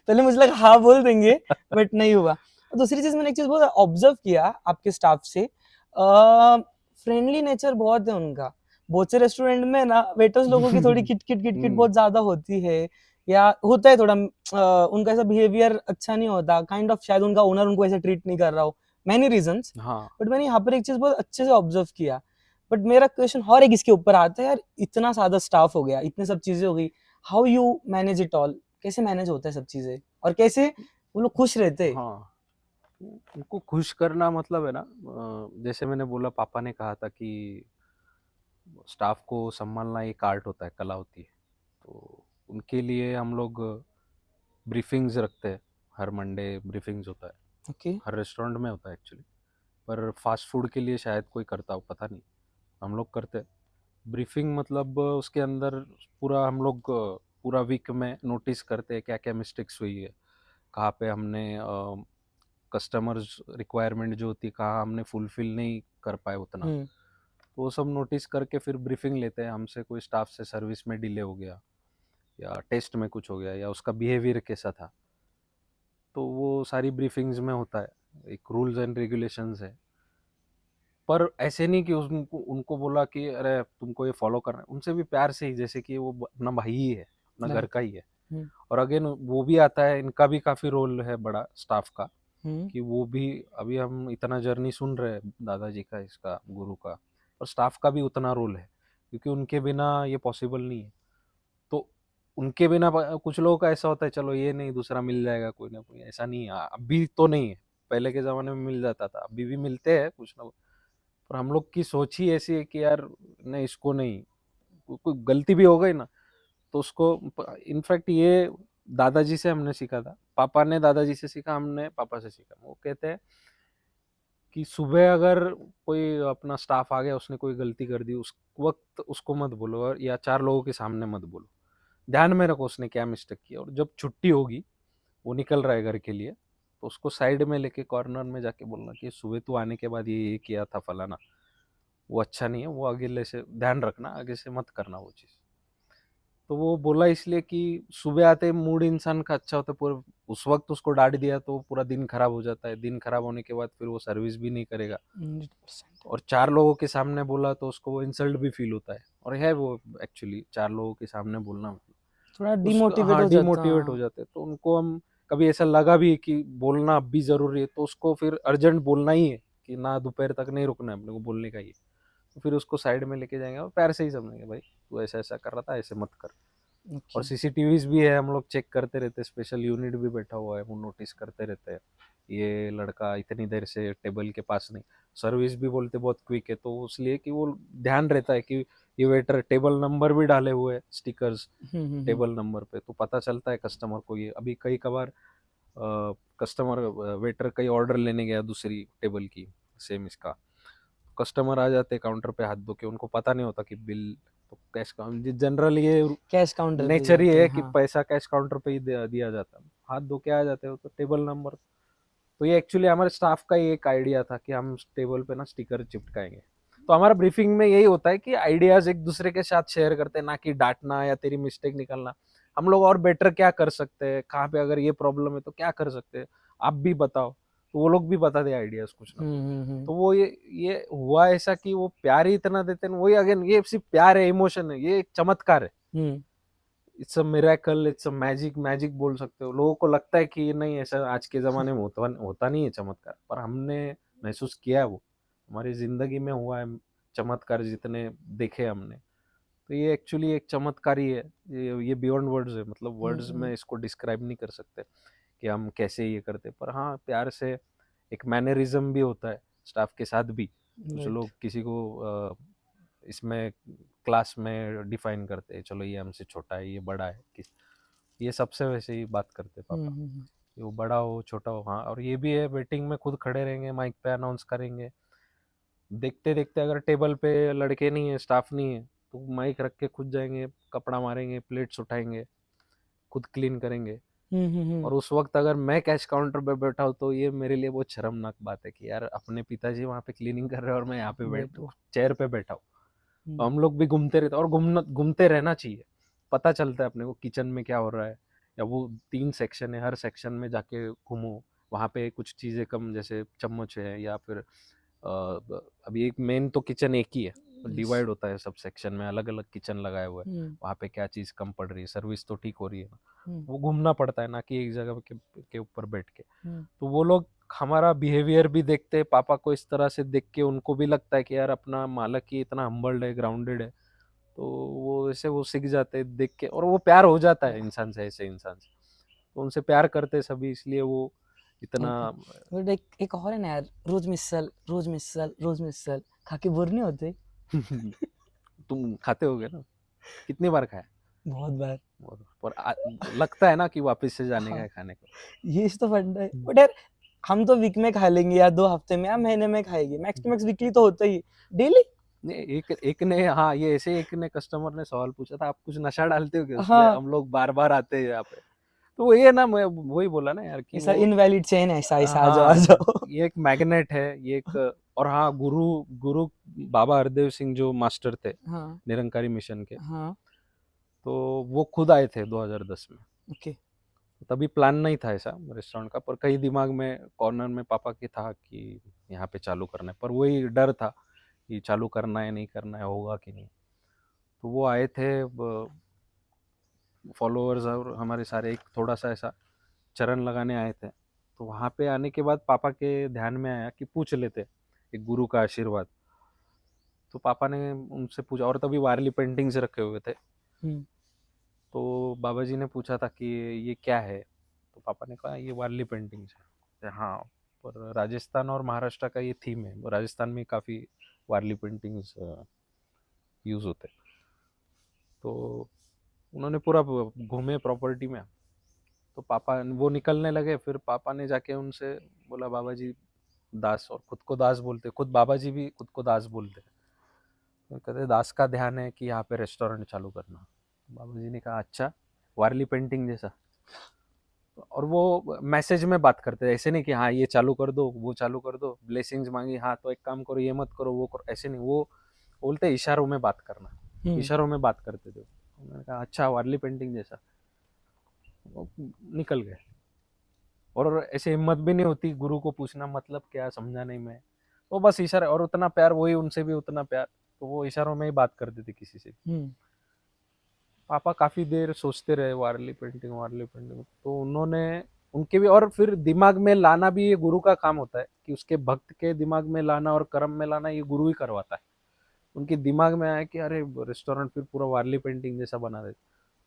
पहले मुझे लगा हाँ बोल देंगे, बट नहीं हुआ। दूसरी चीज, मैंने एक चीज बहुत ऑब्जर्व किया आपके स्टाफ से, फ्रेंडली नेचर बहुत है उनका। बहुत से रेस्टोरेंट में ना वेटर्स लोगों की थोड़ी किट बहुत ज्यादा होती है, या होता है थोड़ा उनका ऐसा बिहेवियर अच्छा नहीं होता, काइंड ऑफ शायद उनका ओनर उनको ऐसे ट्रीट नहीं कर रहा हो। मैनी रीजंस, हाँ बट मैंने यहाँ पर एक चीज बहुत अच्छे से ऑब्जर्व किया। बट मेरा क्वेश्चन और एक इसके ऊपर आता है यार, इतना सादा स्टाफ हो गया, इतने सब चीजें हो गई, how you manage it all? कैसे मैनेज होता है सब चीजें, और कैसे वो लोग खुश रहते हैं? हाँ, उनको खुश करना मतलब है ना, जैसे मैंने बोला, पापा ने कहा था कि स्टाफ को संभालना एक आर्ट होता है, कला होती है। तो उनके लिए हम लोग ब्रीफिंग्स रखते हैं, हर मंडे ब्रीफिंग्स होता है, ओके। हर रेस्टोरेंट में होता है एक्चुअली, पर फास्ट फूड के लिए शायद कोई करता हो, पता नहीं, हम लोग करते हैं ब्रीफिंग। मतलब उसके अंदर पूरा हम लोग पूरा वीक में नोटिस करते हैं क्या क्या मिस्टेक्स हुई है, कहाँ पे हमने कस्टमर्स रिक्वायरमेंट जो होती है कहाँ हमने फुलफिल नहीं कर पाए उतना, तो वो सब नोटिस करके फिर ब्रीफिंग लेते हैं हमसे। कोई स्टाफ से सर्विस में डिले हो गया या टेस्ट में कुछ हो गया या उसका बिहेवियर कैसा था, तो वो सारी ब्रीफिंग्स में होता है, एक रूल्स एंड रेगुलेशंस है। पर ऐसे नहीं कि उनको उनको बोला कि अरे तुमको ये फॉलो करना है, उनसे भी प्यार से ही, जैसे कि वो अपना भाई ही है, अपना घर का ही है। और अगेन वो भी आता है, इनका भी काफ़ी रोल है बड़ा स्टाफ का, कि वो भी, अभी हम इतना जर्नी सुन रहे हैं दादाजी का, इसका गुरु का, और स्टाफ का भी उतना रोल है, क्योंकि उनके बिना ये पॉसिबल नहीं है। तो उनके बिना कुछ लोगों का ऐसा होता है, चलो ये नहीं दूसरा मिल जाएगा कोई ना कोई, ऐसा नहीं है अभी तो नहीं है, पहले के ज़माने में मिल जाता था, अभी भी मिलते हैं कुछ ना कुछ, पर हम लोग की सोच ही ऐसी है कि यार नहीं, इसको नहीं, कोई गलती भी हो गई ना तो उसको, इनफैक्ट ये दादाजी से हमने सीखा था, पापा ने दादाजी से सीखा, हमने पापा से सीखा। वो कहते हैं कि सुबह अगर कोई अपना स्टाफ आ गया, उसने कोई गलती कर दी, उस वक्त उसको मत बोलो, और या 4 लोगों के सामने मत बोलो, ध्यान में रखो उसने क्या मिस्टेक किया, और जब छुट्टी होगी, वो निकल रहा है घर के लिए, तो उसको साइड में लेके कॉर्नर में जाके बोलना कि सुबह तू आने के बाद ये किया था फलाना, वो अच्छा नहीं है, वो अगले से ध्यान रखना, आगे से मत करना वो चीज़। तो वो बोला इसलिए कि सुबह आते मूड इंसान का अच्छा होता है, पूरा उस वक्त उसको डांट दिया तो पूरा दिन खराब हो जाता है, दिन खराब होने के बाद फिर वो सर्विस भी नहीं करेगा, 100%। और 4 लोगों के सामने बोला तो उसको वो इंसल्ट भी फील होता है, और है वो एक्चुअली 4 लोगों के सामने बोलना मतलब थोड़ा उसको, डिमोटिवेट हाँ हो जाता। डिमोटिवेट हो जाते हैं। तो उनको हम कभी ऐसा लगा भी कि बोलना अब भी जरूरी है, तो उसको फिर अर्जेंट बोलना ही है कि ना, दोपहर तक नहीं रुकना है अपने को, बोलने का ही है। तो फिर उसको साइड में लेके जाएंगे और प्यार से ही समझेंगे, भाई तू ऐसा ऐसा कर रहा था, ऐसे मत कर। और सीसीटीवीज भी है, हम लोग चेक करते रहते हैं, स्पेशल यूनिट भी बैठा हुआ है, वो नोटिस करते रहते हैं, ये लड़का इतनी देर से टेबल के पास नहीं। सर्विस भी बोलते बहुत क्विक है, तो इसलिए कि वो ध्यान रहता है कि ये वेटर, टेबल नंबर भी डाले हुए हैं स्टिकर्स टेबल नंबर पे, तो पता चलता है कस्टमर को। ये अभी कई कबार कस्टमर, वेटर कई ऑर्डर लेने गया दूसरी टेबल की, सेम इसका, कस्टमर आ जाते काउंटर पे हाथ धो के, उनको पता नहीं होता कि बिल तो कैश काउंटर, जनरल ये कैश काउंटर पे नेचर ही जाते है हैं, कि हाँ। पैसा कैश काउंटर पे ही दिया जाता है, हाथ धो के आ जाते हो तो टेबल नंबर। तो ये एक्चुअली हमारे स्टाफ का ही एक आइडिया था कि हम टेबल पे ना स्टिकर चिपकाएंगे। तो हमारा ब्रीफिंग में यही होता है कि आइडियाज एक दूसरे के साथ शेयर करते हैं, ना कि डांटना या तेरी मिस्टेक निकालना। हम लोग और बेटर क्या कर सकते हैं, कहाँ पे अगर ये प्रॉब्लम है तो क्या कर सकते हैं, आप भी बताओ, तो वो लोग भी बता दे आइडियाज कुछ ना कुछ। तो वो ये हुआ ऐसा कि वो प्यार ही इतना देते हैं, वही अगेन, ये सिर्फ प्यार है, इमोशन है, ये एक चमत्कार है। It's a miracle, it's a magic, magic बोल सकते हो। लोगों को लगता है कि ये नहीं, ऐसा आज के ज़माने में होता नहीं है चमत्कार, पर हमने महसूस किया है, वो हमारी ज़िंदगी में हुआ है चमत्कार, जितने देखे हमने। तो ये एक्चुअली एक चमत्कार ही है, ये बियॉन्ड वर्ड्स है, मतलब वर्ड्स में इसको डिस्क्राइब नहीं कर सकते कि हम कैसे ये करते, पर हाँ प्यार से। एक मैनरिज्म भी होता है स्टाफ के साथ भी, कुछ लोग किसी को इसमें क्लास में डिफाइन करते हैं, चलो ये हमसे छोटा है, ये बड़ा है, ये सबसे वैसे ही बात करते पापा, कि वो बड़ा हो छोटा हो। हाँ, और ये भी है, वेटिंग में खुद खड़े रहेंगे, माइक पे अनाउंस करेंगे, देखते देखते अगर टेबल पे लड़के नहीं है, स्टाफ नहीं है, तो माइक रख के खुद जाएंगे, कपड़ा मारेंगे, प्लेट्स उठाएंगे, खुद क्लीन करेंगे। और उस वक्त अगर मैं कैश काउंटर पे बैठा हूँ तो ये मेरे लिए बहुत शर्मनाक बात है कि यार अपने पिताजी वहाँ पे क्लीनिंग कर रहे हैं और मैं यहाँ पे चेयर पे बैठा हूँ। तो हम लोग भी घूमते रहते, और घूमते रहना चाहिए, पता चलता है अपने को किचन में क्या हो रहा है, या वो 3 सेक्शन है, हर सेक्शन में जाके घूमो, वहाँ पे कुछ चीज़ें कम, जैसे चम्मच है, या फिर अभी एक मेन तो किचन एक ही है, डिवाइड होता है सब सेक्शन में, अलग अलग किचन लगाए हुए हैं, वहाँ पे क्या चीज़ कम पड़ रही है, सर्विस तो ठीक हो रही है ना, वो घूमना पड़ता है ना कि एक जगह के ऊपर बैठ के। तो वो लोग हमारा बिहेवियर भी देखते हैं पापा को, इस तरह से देख के उनको भी लगता है कि यार अपना मालक ही इतना हम्बल्ड है, ग्राउंडेड है, तो वो ऐसे वो सीख जाते हैं देख के, और वो प्यार हो जाता है इंसान से, ऐसे इंसान से, तो उनसे प्यार करते हैं सभी, इसलिए वो इतना बट एक और है ना यार, रोज मिसल रोज मिसल रोज मिसल, खा के बोर नहीं होते? तुम खाते होगे ना, कितनी बार खाया? बहुत बार। पर लगता है ना कि वापस से जाने का हाँ। है खाने को। ये तो फंडा है, बट यार हम तो वीक में खा लेंगे या 2 हफ्ते में या महीने में खाएंगे, मैक्स टू मैक्स वीकली तो होता ही, डेली। नहीं, एक ने, हाँ ये ऐसे एक ने कस्टमर ने सवाल पूछा था, आप कुछ नशा डालते हो क्या उसमें, हाँ। हम लोग बार बार आते हैं यहाँ पे, तो वो ये ना, मैं वही बोला ना यार कि ऐसा वो, इनवैलिड चेन है, ऐसा ऐसा आ जाओ आ हाँ जाओ। ये एक मैग्नेट है, ये एक, और हाँ गुरु गुरु बाबा हरदेव सिंह जो मास्टर थे हाँ निरंकारी मिशन के, हाँ। तो वो खुद आए थे 2010 में। ओके। तभी प्लान नहीं था ऐसा रेस्टोरेंट का, पर कहीं दिमाग में कॉर्नर में पापा के था कि यहाँ पे चालू करना है, पर वही डर था कि चालू करना है नहीं करना है, होगा कि नहीं। तो वो आए थे फॉलोअर्स और हमारे सारे, एक थोड़ा सा ऐसा चरण लगाने आए थे, तो वहाँ पे आने के बाद पापा के ध्यान में आया कि पूछ लेते एक गुरु का आशीर्वाद, तो पापा ने उनसे पूछा, और तभी वारली पेंटिंग्स रखे हुए थे, हम्म। तो बाबा जी ने पूछा था कि ये क्या है, तो पापा ने कहा ये वारली पेंटिंग्स है। हाँ, पर राजस्थान और महाराष्ट्र का ये थीम है, राजस्थान में काफ़ी वारली पेंटिंग्स यूज़ होते, तो उन्होंने पूरा घूमे प्रॉपर्टी में, तो पापा वो निकलने लगे, फिर पापा ने जाके उनसे बोला बाबा जी दास, और खुद को दास बोलते, खुद बाबा जी भी खुद को दास बोलते, तो कहते दास का ध्यान है कि यहाँ पे रेस्टोरेंट चालू करना। बाबा जी ने कहा अच्छा, वारली पेंटिंग जैसा, और वो मैसेज में बात करते हैं, ऐसे नहीं कि हाँ ये चालू कर दो वो चालू कर दो, ब्लेसिंग्स मांगी, हाँ तो एक काम करो ये मत करो वो करो, ऐसे नहीं, वो बोलते इशारों में बात करना, इशारों में बात करते थे। मैंने कहा अच्छा, वारली पेंटिंग जैसा, वो निकल गए, और ऐसे हिम्मत भी नहीं होती गुरु को पूछना मतलब क्या, समझा नहीं मैं, तो बस इशारे, और उतना प्यार, वही उनसे भी उतना प्यार, तो वो इशारों में ही बात करते थे किसी से। पापा काफी देर सोचते रहे वारली पेंटिंग वारली पेंटिंग, तो उन्होंने उनके भी, और फिर दिमाग में लाना भी ये गुरु का काम होता है, कि उसके भक्त के दिमाग में लाना और कर्म में लाना ये गुरु ही करवाता है। उनके दिमाग में आया कि अरे रेस्टोरेंट फिर पूरा वारली पेंटिंग जैसा बना देते,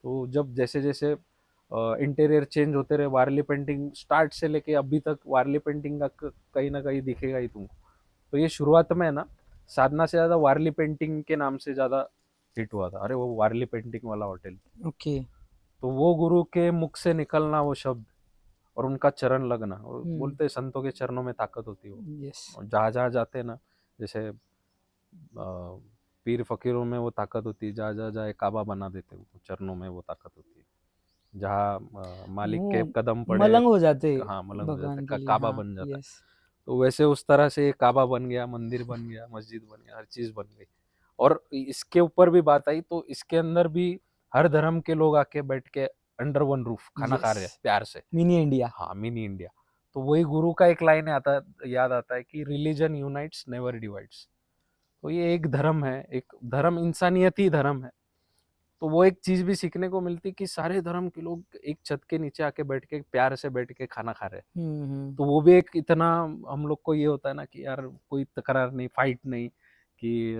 तो जब जैसे जैसे इंटीरियर चेंज होते रहे, वारली पेंटिंग स्टार्ट से लेके अभी तक वारली पेंटिंग का कहीं ना कहीं दिखेगा ही तुमको। तो ये शुरुआत में है ना, साधना से ज्यादा वारली पेंटिंग के नाम से ज्यादा हिट हुआ था, अरे वो वारली पेंटिंग वाला होटल। ओके। तो वो गुरु के मुख से निकलना वो शब्द, और उनका चरण लगना, और बोलते हैं संतों के चरणों में ताकत होती है वो, यस। और जहाँ जहाँ जाते हैं ना, जैसे पीर फकीरों में वो ताकत होती है, जहाँ जहाँ जाए काबा बना देते हैं, चरणों में वो ताकत होती है, जहाँ मालिक के वो कदम पड़े, मलंग हो जाते हाँ मलंग हो जाता भगवान के है, लिए। काबा हाँ। बन जाता है। यस। तो वैसे उस तरह से ये काबा बन गया, मंदिर बन गया, मस्जिद बन गया, हर चीज बन गई। और इसके ऊपर भी बात आई, तो इसके अंदर भी हर धर्म के लोग आके बैठ के अंडर वन रूफ खाना खा रहे हैं प्यार से, मिनी इंडिया। हाँ मिनी इंडिया। तो वही गुरु का एक लाइन याद आता है कि रिलीजन यूनाइट्स नेवर डिवाइड्स। तो ये एक धर्म है, एक धर्म इंसानियत ही धर्म है। तो वो एक चीज भी सीखने को मिलती कि सारे धर्म के लोग एक छत के नीचे आके बैठ के प्यार से बैठ के खाना खा रहे हैं। तो वो भी एक इतना, हम लोग को ये होता है ना कि यार कोई तकरार नहीं, फाइट नहीं, कि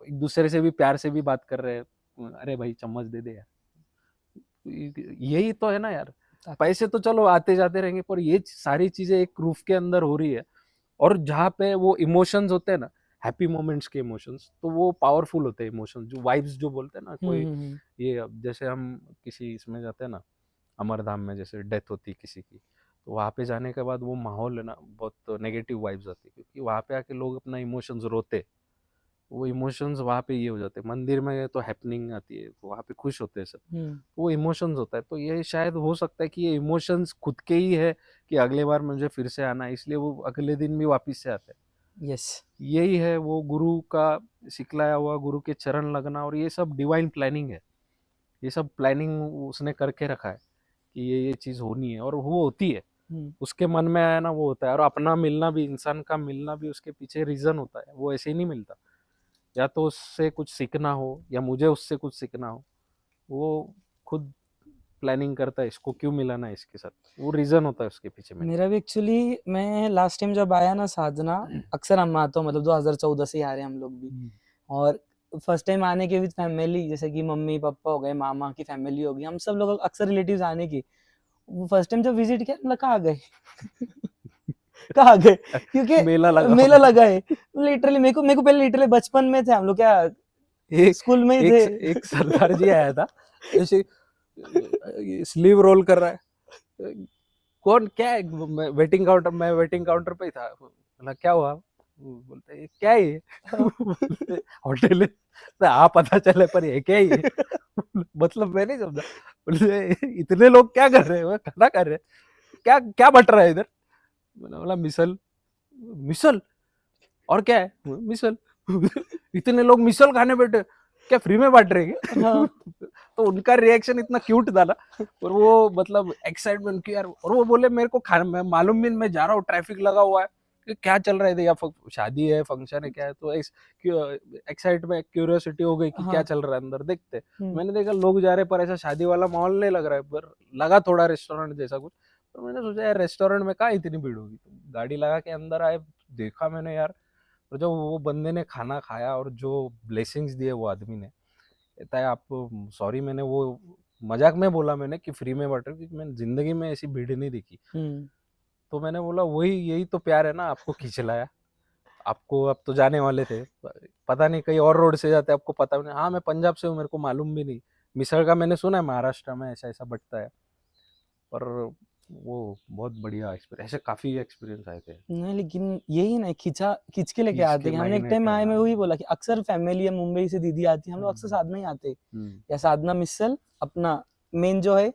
एक दूसरे से भी प्यार से भी बात कर रहे हैं, अरे भाई चम्मच दे दे यार, यही तो है ना यार। पैसे तो चलो आते जाते रहेंगे, पर ये सारी चीजें एक रूफ के अंदर हो रही है, और जहाँ पे वो इमोशंस होते हैं ना, हैप्पी मोमेंट्स के इमोशंस, तो वो पावरफुल होते हैं इमोशंस, जो वाइब्स जो बोलते हैं ना कोई, ये अब जैसे हम किसी इसमें जाते हैं ना, अमरधाम में जैसे डेथ होती है किसी की, तो वहाँ पे जाने के बाद वो माहौल है ना, बहुत नेगेटिव वाइब्स आती है, क्योंकि वहाँ पे आके लोग अपना इमोशंस रोते, वो इमोशंस वहाँ पे ये हो जाते हैं। मंदिर में तो हैपनिंग आती है, तो वहाँ पे खुश होते हैं सब, वो इमोशंस होता है। तो ये शायद हो सकता है कि ये इमोशंस खुद के ही है कि अगले बार मुझे फिर से आना है, इसलिए वो अगले दिन भी वापस से आते हैं। यस। यही है वो गुरु का सिखलाया हुआ, गुरु के चरण लगना, और ये सब डिवाइन प्लानिंग है, ये सब प्लानिंग उसने करके रखा है कि ये चीज होनी है, और वो होती है। उसके मन में आया ना वो होता है। और अपना मिलना भी, इंसान का मिलना भी, उसके पीछे रीजन होता है, वो ऐसे ही नहीं मिलता। या तो उससे कुछ सीखना हो, या मुझे उससे कुछ सीखना हो, वो खुद प्लानिंग करता है, इसको क्यों मिलाना है इसके साथ, वो रीजन होता है उसके पीछे में। मेरा भी एक्चुअली, मैं लास्ट टाइम जब आया ना साधना, अक्सर हम आता हूँ, मतलब 2014 से ही आ रहे हैं हम लोग भी। और फर्स्ट टाइम आने के विद फैमिली, जैसे कि मम्मी पापा हो गए, मामा की फैमिली होगी, हम सब लोग अक्सर रिलेटिव्स आने की। वो फर्स्ट टाइम जब विजिट किया, मतलब कहाँ गए कहाँ गए, क्योंकि मेला लगा है लिटरली। मेरे को पहले लिटरली बचपन में थे हम लोग, क्या एक स्कूल में ही थे। एक सरदार जी आया था, ऐसे स्लीव रोल कर रहा है, कौन क्या है, मैं वेटिंग काउंटर पे ही था, बोला क्या हुआ, बोलते ये क्या है ये होटल है, तो आप पता चले पर ये क्या है ये मतलब मैं नहीं समझा, बोले इतने लोग क्या कर रहे हैं, वो खाना कर रहे हैं, क्या क्या बट रहा है इधर, मैंने बोला मिसल, मिसल और क्या है, मिसल इतने लोग मिसल खाने बैठे, क्या फ्री में बांट रहे हैं हाँ। तो उनका रिएक्शन इतना क्यूट था ना, और वो मतलब एक्साइटमेंट की यार, और वो बोले मेरे को खाना, मैं मालूम नहीं, मैं जा रहा हूँ, ट्रैफिक लगा हुआ है, कि क्या चल रहा है, या शादी है, फंक्शन है, क्या है, तो एक्साइटमेंट, क्यूरियोसिटी हो गई कि क्या हाँ। चल रहा है अंदर, देखते। मैंने देखा लोग जा रहे, पर ऐसा शादी वाला माहौल नहीं लग रहा है, पर लगा थोड़ा रेस्टोरेंट जैसा कुछ, तो मैंने सोचा यार रेस्टोरेंट में कहाँ इतनी भीड़ होगी, तो गाड़ी लगा के अंदर आए, देखा मैंने यार, और जब वो बंदे ने खाना खाया और जो ब्लेसिंग्स दिए वो आदमी ने, कहता है आप, सॉरी मैंने वो मजाक में बोला मैंने कि फ्री में बटर, क्योंकि मैंने जिंदगी में ऐसी भीड़ नहीं देखी, तो मैंने बोला वही, यही तो प्यार है ना, आपको खींच लाया, आपको अब तो जाने वाले थे, पता नहीं कहीं और रोड से जाते, आपको पता भी नहीं, हाँ मैं पंजाब से हूँ, मेरे को मालूम भी नहीं, मिसळ का मैंने सुना है महाराष्ट्र में ऐसा ऐसा बटता है, पर वो बहुत बढ़िया एक्सपीरियंस, ऐसे काफी एक्सपीरियंस आए थे। नहीं, लेकिन यही ना, खींच के लेके खींच आते के हैं। हमने एक magnet टाइम है, आए, मैं हाँ। वही बोला कि अक्सर फैमिली है, मुंबई से दीदी आती है, हम लोग अक्सर साधना ही आते हैं, या साधना मिसल अपना मेन जो है,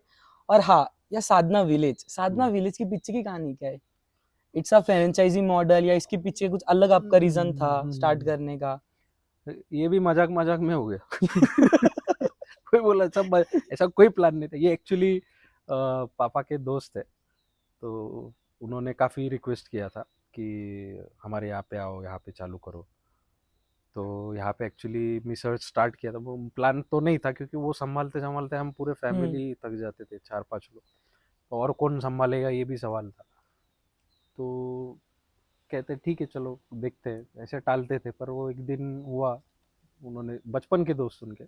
और हाँ, या साधना विलेज के पीछे की कहानी क्या है? इट्स अ फ्रेंचाइजी मॉडल, या इसके पीछे कुछ अलग आपका रीजन था स्टार्ट करने का? ये भी मजाक मजाक में हो गया कोई बोला सब, ऐसा कोई प्लान नहीं था, ये एक्चुअली पापा के दोस्त है, तो उन्होंने काफ़ी रिक्वेस्ट किया था कि हमारे यहाँ पे आओ, यहाँ पे चालू करो, तो यहाँ पे एक्चुअली मिसर्च स्टार्ट किया था, वो प्लान तो नहीं था, क्योंकि वो संभालते संभालते हम पूरे फैमिली थक जाते थे, 4-5 लोग, तो और कौन संभालेगा ये भी सवाल था, तो कहते ठीक है चलो देखते हैं, ऐसे टालते थे, पर वो एक दिन हुआ, उन्होंने बचपन के दोस्त उनके,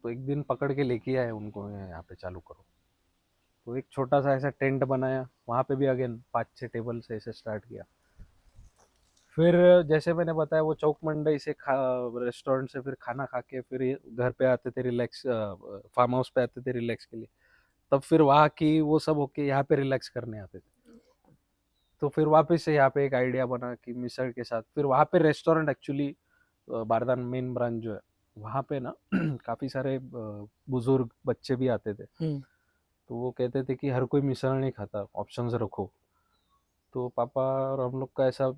तो एक दिन पकड़ के लेके आए उनको, यहाँ पे चालू करो, तो एक छोटा सा ऐसा टेंट बनाया, वहाँ पे भी अगेन 5-6 टेबल से ऐसे स्टार्ट किया, फिर जैसे मैंने बताया वो चौक मंडई से रेस्टोरेंट से फिर खाना खा के फिर ये घर पे आते थे रिलैक्स, फार्म हाउस पे आते थे रिलैक्स के लिए, तब फिर वहाँ की वो सब होके यहाँ पे रिलैक्स करने आते थे, तो फिर वापस से यहाँ पे एक आइडिया बना कि मिसळ के साथ, फिर वहाँ पे रेस्टोरेंट एक्चुअली बारदान मेन ब्रांच जो है वहाँ पे ना काफ़ी सारे बुजुर्ग बच्चे भी आते थे, तो वो कहते थे कि हर कोई मिसळ नहीं खाता, ऑप्शंस रखो, तो पापा और हम लोग का ऐसा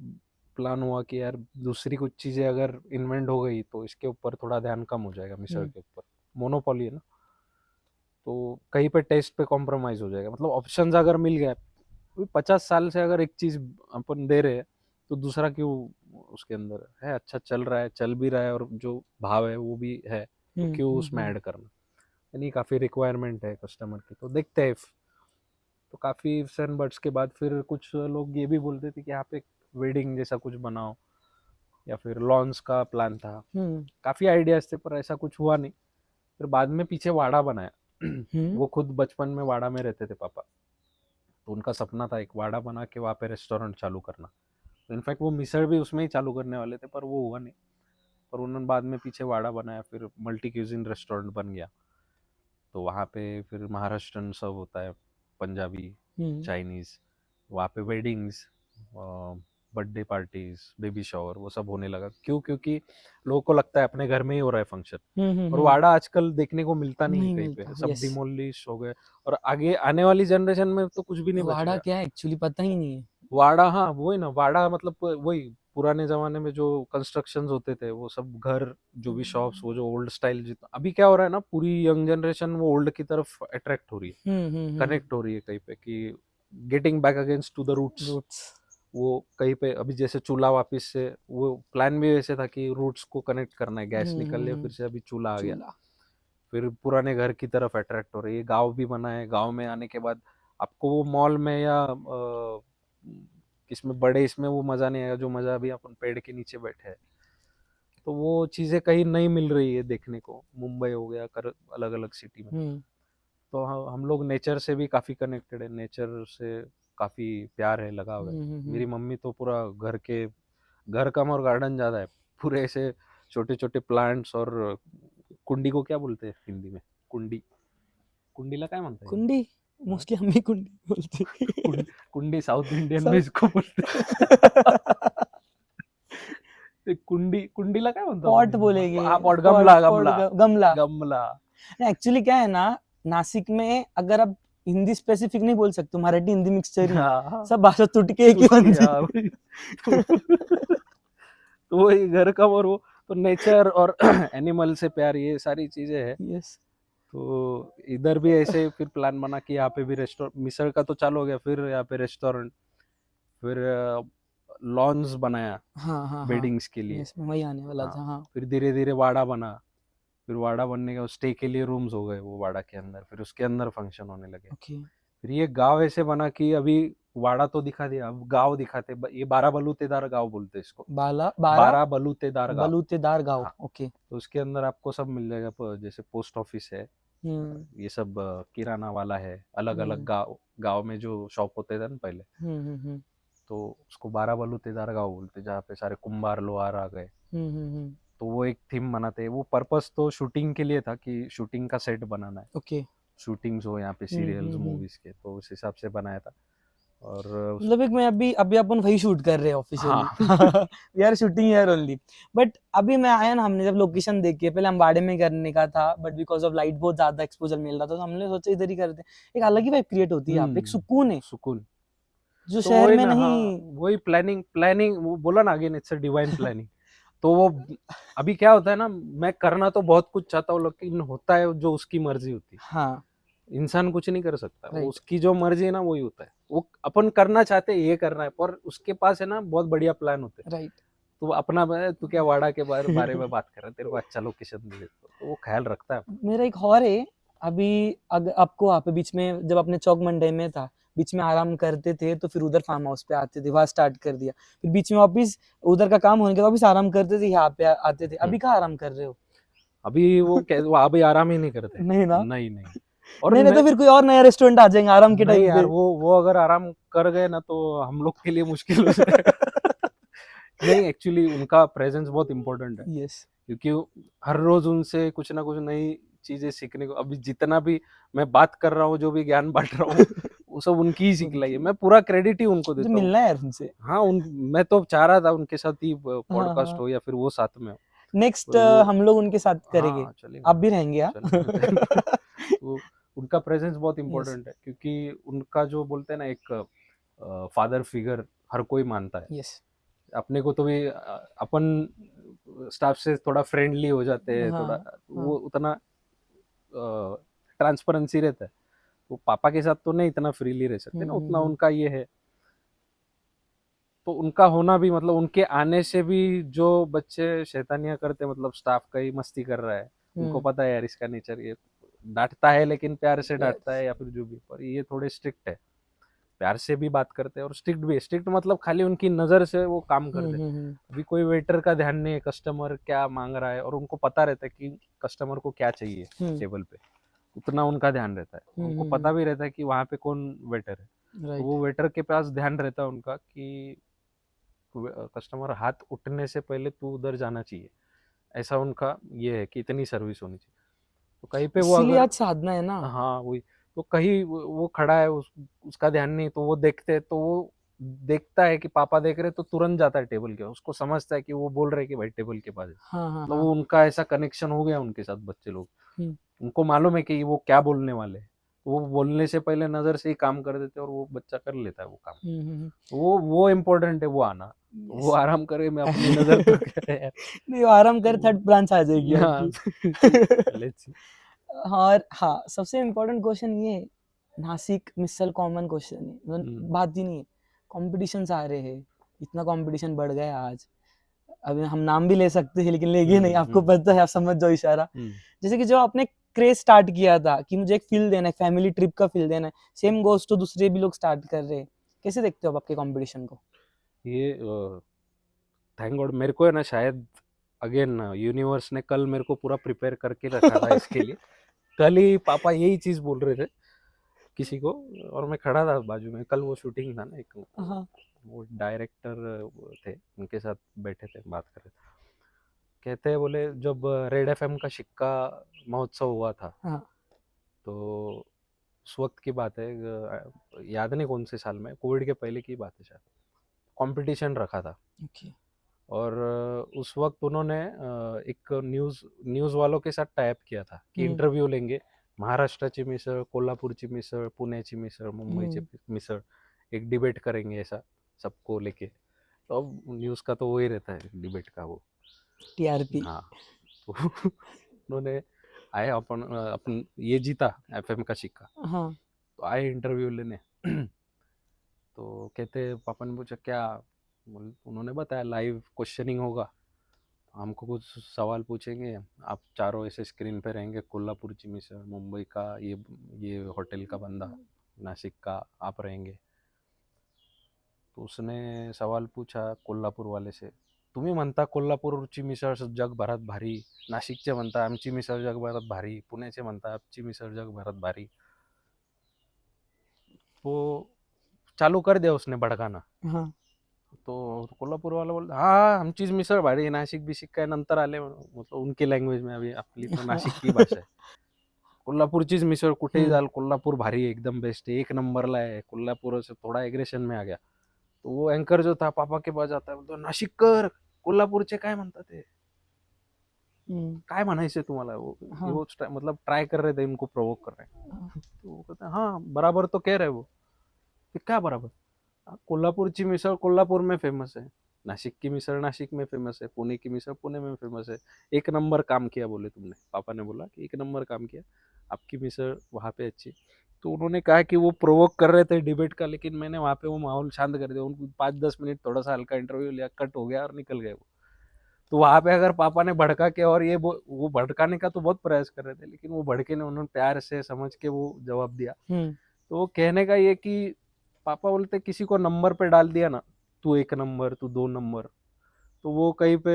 प्लान हुआ कि यार दूसरी कुछ चीज़ें अगर इन्वेंट हो गई तो इसके ऊपर थोड़ा ध्यान कम हो जाएगा, मिसळ के ऊपर मोनोपोली है ना, तो कहीं पे टेस्ट पे कॉम्प्रोमाइज हो जाएगा, मतलब ऑप्शंस अगर मिल गया, 50 साल से अगर एक चीज अपन दे रहे हैं, तो दूसरा क्यों उसके अंदर है, अच्छा चल रहा है, चल भी रहा है, और जो भाव है वो भी है, तो क्यों उसमें ऐड करना, यानी काफ़ी रिक्वायरमेंट है कस्टमर की, तो देखते हैं। तो काफ़ी इफ्स एंड बट्स के बाद फिर कुछ लोग ये भी बोलते थे कि यहाँ पे वेडिंग जैसा कुछ बनाओ, या फिर लॉन्स का प्लान था, काफ़ी आइडियाज थे, पर ऐसा कुछ हुआ नहीं, फिर बाद में पीछे वाड़ा बनाया वो खुद बचपन में वाड़ा में रहते थे पापा, तो उनका सपना था एक वाड़ा बना के वहाँ पे रेस्टोरेंट चालू करना, तो इनफैक्ट वो मिसळ भी उसमें ही चालू करने वाले थे, पर वो हुआ नहीं, पर उन्होंने बाद में पीछे वाड़ा बनाया, फिर मल्टी क्यूजिन रेस्टोरेंट बन गया, तो वहाँ पे फिर महाराष्ट्रन सब होता है, पंजाबी, चाइनीज़, वहाँ पे weddings, birthday parties, baby shower, वो सब होने लगा, क्यों, क्योंकि लोगों को लगता है अपने घर में ही हो रहा है फंक्शन, और वाड़ा आजकल देखने को मिलता नहीं है कहीं पे, सब डिमोलिश हो गए, और आगे आने वाली जनरेशन में तो कुछ भी नहीं बचेगा। वाड़ा क्या है एक्चुअली पता ही नहीं है। वाड़ा, हाँ वही ना, वाड़ा मतलब वही पुराने जमाने में जो कंस्ट्रक्शंस होते थे, वो सब घर, जो भी शॉप्स, वो जो ओल्ड स्टाइल, जितना अभी क्या हो रहा है ना, पूरी यंग जनरेशन वो ओल्ड की तरफ अट्रैक्ट हो रही है, कनेक्ट हो रही है कहीं पे, कि getting back against to the roots, वो कहीं पे अभी जैसे चूल्हा वापस से, वो प्लान भी वैसे था कि रूट्स को कनेक्ट करना है, गैस निकल लिया फिर से, अभी चूल्हा आ गया, फिर पुराने घर की तरफ अट्रैक्ट हो रही है। गांव भी बना है, गांव में आने के बाद आपको वो मॉल में या इसमें बड़े इसमें वो मजा नहीं आएगा जो मजा अभी अपन पेड़ के नीचे बैठे हैं। तो वो चीजें कहीं नहीं मिल रही है देखने को, मुंबई हो गया, कर अलग अलग सिटी में। तो हम लोग नेचर से भी काफी कनेक्टेड है, नेचर से काफी प्यार है, लगाव है। मेरी मम्मी तो पूरा घर कम और गार्डन ज्यादा है, पूरे ऐसे छोटे छोटे प्लांट्स। और कुंडी को क्या बोलते हैं हिंदी में? कुंडीला काय म्हणतात? कुंडी मोस्टली हम भी कुंडी बोलते कुंडी साउथ इंडियन में South- इसको बोलते हैं। कुंडीला काय म्हणतात? पॉट बोलेंगे, हाँ, पॉट, गमला गमला। गमला। एक्चुअली क्या है ना, नासिक में अगर आप हिंदी स्पेसिफिक नहीं बोल सकते, मराठी हिंदी मिक्सचर ही है। हाँ, सब भाषा टूटके एक ही बनती है। हाँ, वही। तो वही घर का और वो तो नेचर और एनिमल से प्यार, ये सारी चीजें है। यस। तो इधर भी ऐसे फिर प्लान बना कि यहाँ पे भी रेस्टोरेंट, मिसळ का तो चालू हो गया, फिर यहाँ पे रेस्टोरेंट, फिर लॉन्स बनाया हाँ हाँ वेडिंग्स के लिए। यस, मैं वही आने वाला हाँ, था। हाँ फिर धीरे धीरे वाड़ा बना, फिर वाड़ा बनने के स्टे के लिए रूम्स हो गए वो वाड़ा के अंदर, फिर उसके अंदर फंक्शन होने लगे। ओके। फिर ये गांव ऐसे बना कि अभी वाड़ा तो दिखा दिया, अब गांव दिखाते। ये 12 बलूतेदार गांव बोलते हैं इसको, 12 बलूतेदार गांव। बलूतेदार गांव। हाँ। ओके। तो उसके अंदर आपको सब मिल जाएगा, जैसे पोस्ट ऑफिस है, ये सब किराना वाला है, अलग अलग गांव में जो शॉप होते थे ना पहले, तो उसको 12 बलूतेदार गांव बोलते, जहाँ पे सारे कुंभार लोहार आ गए। तो वो एक थीम बनाते हैं। वो पर्पस तो शूटिंग के लिए था कि शूटिंग का सेट बनाना है, ओके। शूटिंग्स हो यहाँ पे सीरियल्स मूवीज के, तो उस हिसाब से बनाया था। और मतलब एक मैं अभी अभी अपन वही शूट कर रहे हैं ऑफिशियली। हाँ। We are shooting here only. But अभी मैं आया ना, हमने जब लोकेशन देखी है, पहले हम वाड़े में करने का था, बट बिकॉज ऑफ लाइट बहुत ज्यादा एक्सपोजर मिल रहा था, तो हमने सोचा इधर ही करते हैं। एक अलग ही वाइब क्रिएट होती है यहाँ पे, एक सुकून है सुकून जो तो शहर वही में ना, नहीं। हाँ, वही प्लानिंग वो बोला ना, again it's a divine planning. तो वो अभी क्या होता है ना, मैं करना तो बहुत कुछ चाहता हूँ, लेकिन होता है जो उसकी मर्जी होती है। हाँ इंसान कुछ नहीं कर सकता, Right. उसकी जो मर्जी है ना वही होता है। वो अपन करना चाहते हैं, ये करना है, पर उसके पास है ना बहुत बढ़िया प्लान होते हैं। राइट। तो अपना तू क्या वाड़ा के बारे में बात कर रहा है, तेरे को अच्छा लोकेशन दे देता, तो वो ख्याल रखता है। मेरा एक और है, अभी अगर आपको वहाँ पे बीच में जब अपने चौक मंडे में था, बीच में आराम करते थे, तो फिर उधर फार्म हाउस पे आते थे, वहाँ स्टार्ट कर दिया, फिर बीच में वापिस उधर का काम होने के बाद वापिस आराम करते थे, यहाँ पे आते थे। अभी कहाँ आराम कर रहे हो? अभी वो अभी आराम ही नहीं करते। नहीं ना? नहीं। और नहीं तो फिर कोई और नया रेस्टोरेंट आ जाएंगे आराम के नहीं टाइम यार, पे। वो अगर आराम कर गए ना तो हम लोग के लिए मुश्किल हो जाएगा। नहीं, एक्चुअली उनका प्रेजेंस बहुत इम्पोर्टेंट है। यस। क्योंकि हर रोज उनसे कुछ ना कुछ नई चीजें सीखने को, अभी जितना भी मैं बात कर रहा हूँ, जो भी ज्ञान बांट रहा हूँ, वो सब उनकी ही सिखलाई है। मैं पूरा क्रेडिट ही उनको देता हूँ। मिलना है यार उनसे। हाँ, मैं तो चाह रहा था उनके साथ ही पॉडकास्ट हो या फिर वो साथ में हो। नेक्स्ट हम लोग उनके साथ करेंगे। हाँ, चलेगा। आप भी रहेंगे यार। वो उनका प्रेजेंस बहुत इम्पोर्टेंट है, क्योंकि उनका जो बोलते हैं ना, एक फादर फिगर हर कोई मानता है। यस। अपने को तो भी अपन स्टाफ से थोड़ा फ्रेंडली हो जाते हैं, थोड़ा वो उतना ट्रांसपेरेंसी रहता है। वो पापा के साथ तो नहीं इतना फ्रीली रह सकते ना, उतना उनका ये है। तो उनका होना भी, मतलब उनके आने से भी जो बच्चे शैतानियां करते, मतलब स्टाफ का ही मस्ती कर रहा है, उनको पता है यार इसका नेचर, ये डांटता है लेकिन प्यार से डांटता है, या फिर जो भी, पर ये थोड़े स्ट्रिक्ट है, प्यार से भी बात करते हैं और स्ट्रिक्ट भी है। स्ट्रिक्ट मतलब खाली उनकी नजर से वो काम करते हैं। अभी कोई वेटर का ध्यान नहीं है, कस्टमर क्या मांग रहा है, और उनको पता रहता है कि कस्टमर को क्या चाहिए टेबल पे, उतना उनका ध्यान रहता है। उनको पता भी रहता है कि वहाँ पे कौन वेटर है, तो वो वेटर के पास ध्यान रहता है उनका कि कस्टमर हाथ उठने से पहले तू उधर जाना चाहिए, ऐसा उनका ये है कि इतनी सर्विस होनी चाहिए। तो कहीं पे वो इसीलिए आज साधना है ना। हाँ वही, तो कहीं वो खड़ा है, उसका ध्यान नहीं, तो वो देखते, तो वो देखता है कि पापा देख रहे, तो तुरंत जाता है टेबल के, उसको समझता है कि वो बोल रहे कि भाई टेबल के पास है। तो वो उनका ऐसा कनेक्शन हो गया उनके साथ, बच्चे लोग, उनको मालूम है कि वो क्या बोलने वाले, वो बोलने से पहले नजर से ही काम कर देते और वो बच्चा कर लेता है वो काम। वो इम्पोर्टेंट है, वो आना। वो आराम करे, मैं अपनी नजर तो क्या है नहीं, आराम कर, थर्ड ब्रांच आ जाएगी। और हाँ, सबसे इम्पोर्टेंट क्वेश्चन ये, नासिक मिसल कॉमन क्वेश्चन है, बात ही नहीं है। कॉम्पिटिशन्स आ रहे हैं, इतना कंपटीशन बढ़ गया आज। अभी हम नाम भी ले सकते हैं लेकिन लेंगे नहीं, आपको पता है, आप समझ जाओ इशारा। जैसे कि जो आपने क्रेज स्टार्ट किया था कि मुझे एक फील देना है, फैमिली ट्रिप का फील देना है, सेम गोज तो दूसरे भी लोग स्टार्ट कर रहे हैं। कैसे देखते हो आप आपके कंपटीशन को? ये थैंक गॉड मेरे को है ना, शायद अगेन यूनिवर्स ने कल मेरे को पूरा प्रिपेयर करके रखा था इसके लिए। कल ही पापा यही चीज बोल रहे थे किसी को, और मैं खड़ा था बाजू में। कल वो शूटिंग था ना, एक हाँ वो डायरेक्टर थे, उनके साथ बैठे थे, बात कर रहे थे। कहते हैं, बोले जब रेड एफएम का सिक्का महोत्सव हुआ था, हाँ तो उस वक्त की बात है, याद नहीं कौन से साल में, कोविड के पहले की बात है शायद, कंपटीशन रखा था। ओके और उस वक्त उन्होंने एक न्यूज़ वालों के साथ टाइप किया था कि इंटरव्यू लेंगे, महाराष्ट्राची मिसळ, कोल्हापूरची मिसळ, पुण्याची मिसळ, मुंबईची मिसळ, एक डिबेट करेंगे ऐसा सबको लेके। तो अब न्यूज़ का तो वही रहता है डिबेट का वो। टीआरपी। हाँ, तो उन्होंने आए, अपन ये जीता एफएम का सिक्का, हाँ तो आए इंटरव्यू लेने। तो कहते, पापा ने पूछा क्या, उन्होंने बताया लाइव क्वेश्चनिंग होगा, हमको कुछ सवाल पूछेंगे, आप चारों ऐसे स्क्रीन पे रहेंगे, कोल्हापुर की मिसळ, मुंबई का ये होटल का बंदा, नासिक का आप रहेंगे। तो उसने सवाल पूछा कोल्हापूर वाले से, तुम्ही म्हणता कोल्हापूरची मिसळ जगभरात भारी, नाशिकचे म्हणता आमची मिसळ जगभरात भारी, पुण्याचे म्हणता आमची मिसळ जगभरात भारी। वो चालू कर दिया उसने भड़काना। हाँ तो कोल्हापूर वाला बोल, हाँ आमचीच मिसळ भारी आहे, नाशिक बिशिक काय नंतर आले, मतलब उनकी लँग्वेज में, अभी आपली तो नाशिक की भाषा आहे। कोल्हापूरचीच मिसळ कुठेही जाल, कोल्हापूर भारी आहे, एकदम बेस्ट है, एक नंबरला है, कोल्हापूर से थोड़ा एग्रेशन में आ गया। तो वो एंकर जो था पापा के पास जाता है, बोलतो नाशिककर कोल्हापूरचे काय म्हणतात ते, काय म्हणायचे तुम्हाला, हाँ। वो मतलब ट्राई कर रहे थे, इनको प्रोवोक कर रहे हैं। तो वो कहते हैं हाँ बराबर तो कह रहे वो। तो क्या बराबर, कोल्हापूरची मिसळ कोल्हापुर में फेमस है, नासिक की मिसळ नासिक में फेमस है, पुणे की मिसळ पुणे में फेमस है, एक नंबर काम किया बोले तुमने। पापा ने बोला कि एक नंबर काम किया, आपकी मिसळ वहाँ पे अच्छी। तो उन्होंने कहा कि वो प्रोवोक कर रहे थे डिबेट का, लेकिन मैंने वहाँ पे वो माहौल शांत कर दिया, उनको 5-10 मिनट थोड़ा सा हल्का इंटरव्यू लिया, कट हो गया और निकल गए वो। तो वहाँ पे अगर पापा ने भड़का के, और ये वो भड़काने का तो बहुत प्रयास कर रहे थे, लेकिन वो भड़के ने, उन्होंने प्यार से समझ के वो जवाब दिया। तो वो कहने का ये कि पापा बोलते किसी को नंबर पे डाल दिया ना, तू 1 नंबर, तू 2 नंबर, तो वो कहीं पे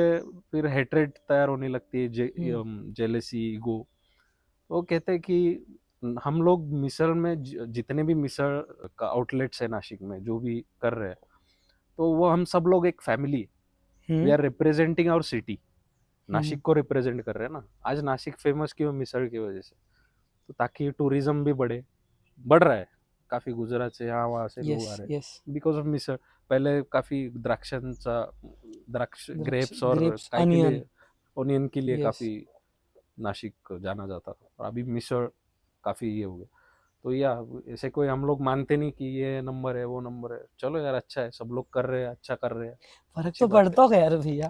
फिर हेट्रेड तैयार होने लगती है, जेलेसी, ईगो। वो कहते हैं कि हम लोग मिसळ में जितने भी मिसळ का आउटलेट्स है नासिक में, जो भी कर रहे हैं, तो वो हम सब लोग एक family, we are representing our city, Nashik को रिप्रेजेंट कर रहे हैं ना। आज नासिक फेमस क्यों, मिसळ की वजह से, तो ताकि टूरिज्म भी बढ़ रहा है, काफी गुजरात से यहाँ वहाँ से लोग आ रहे हैं बिकॉज ऑफ मिसळ। पहले काफी द्राक्ष ग्रेप्स और काय के लिए, ओनियन के लिए काफी नासिक जाना जाता था, और अभी मिसळ काफी ये हो गया। तो या ऐसे कोई हम लोग मानते नहीं कि ये नंबर है वो नंबर है, चलो यार अच्छा है, सब लोग कर रहे हैं, अच्छा कर रहे हैं। फर्क तो पड़ता है यार भैया।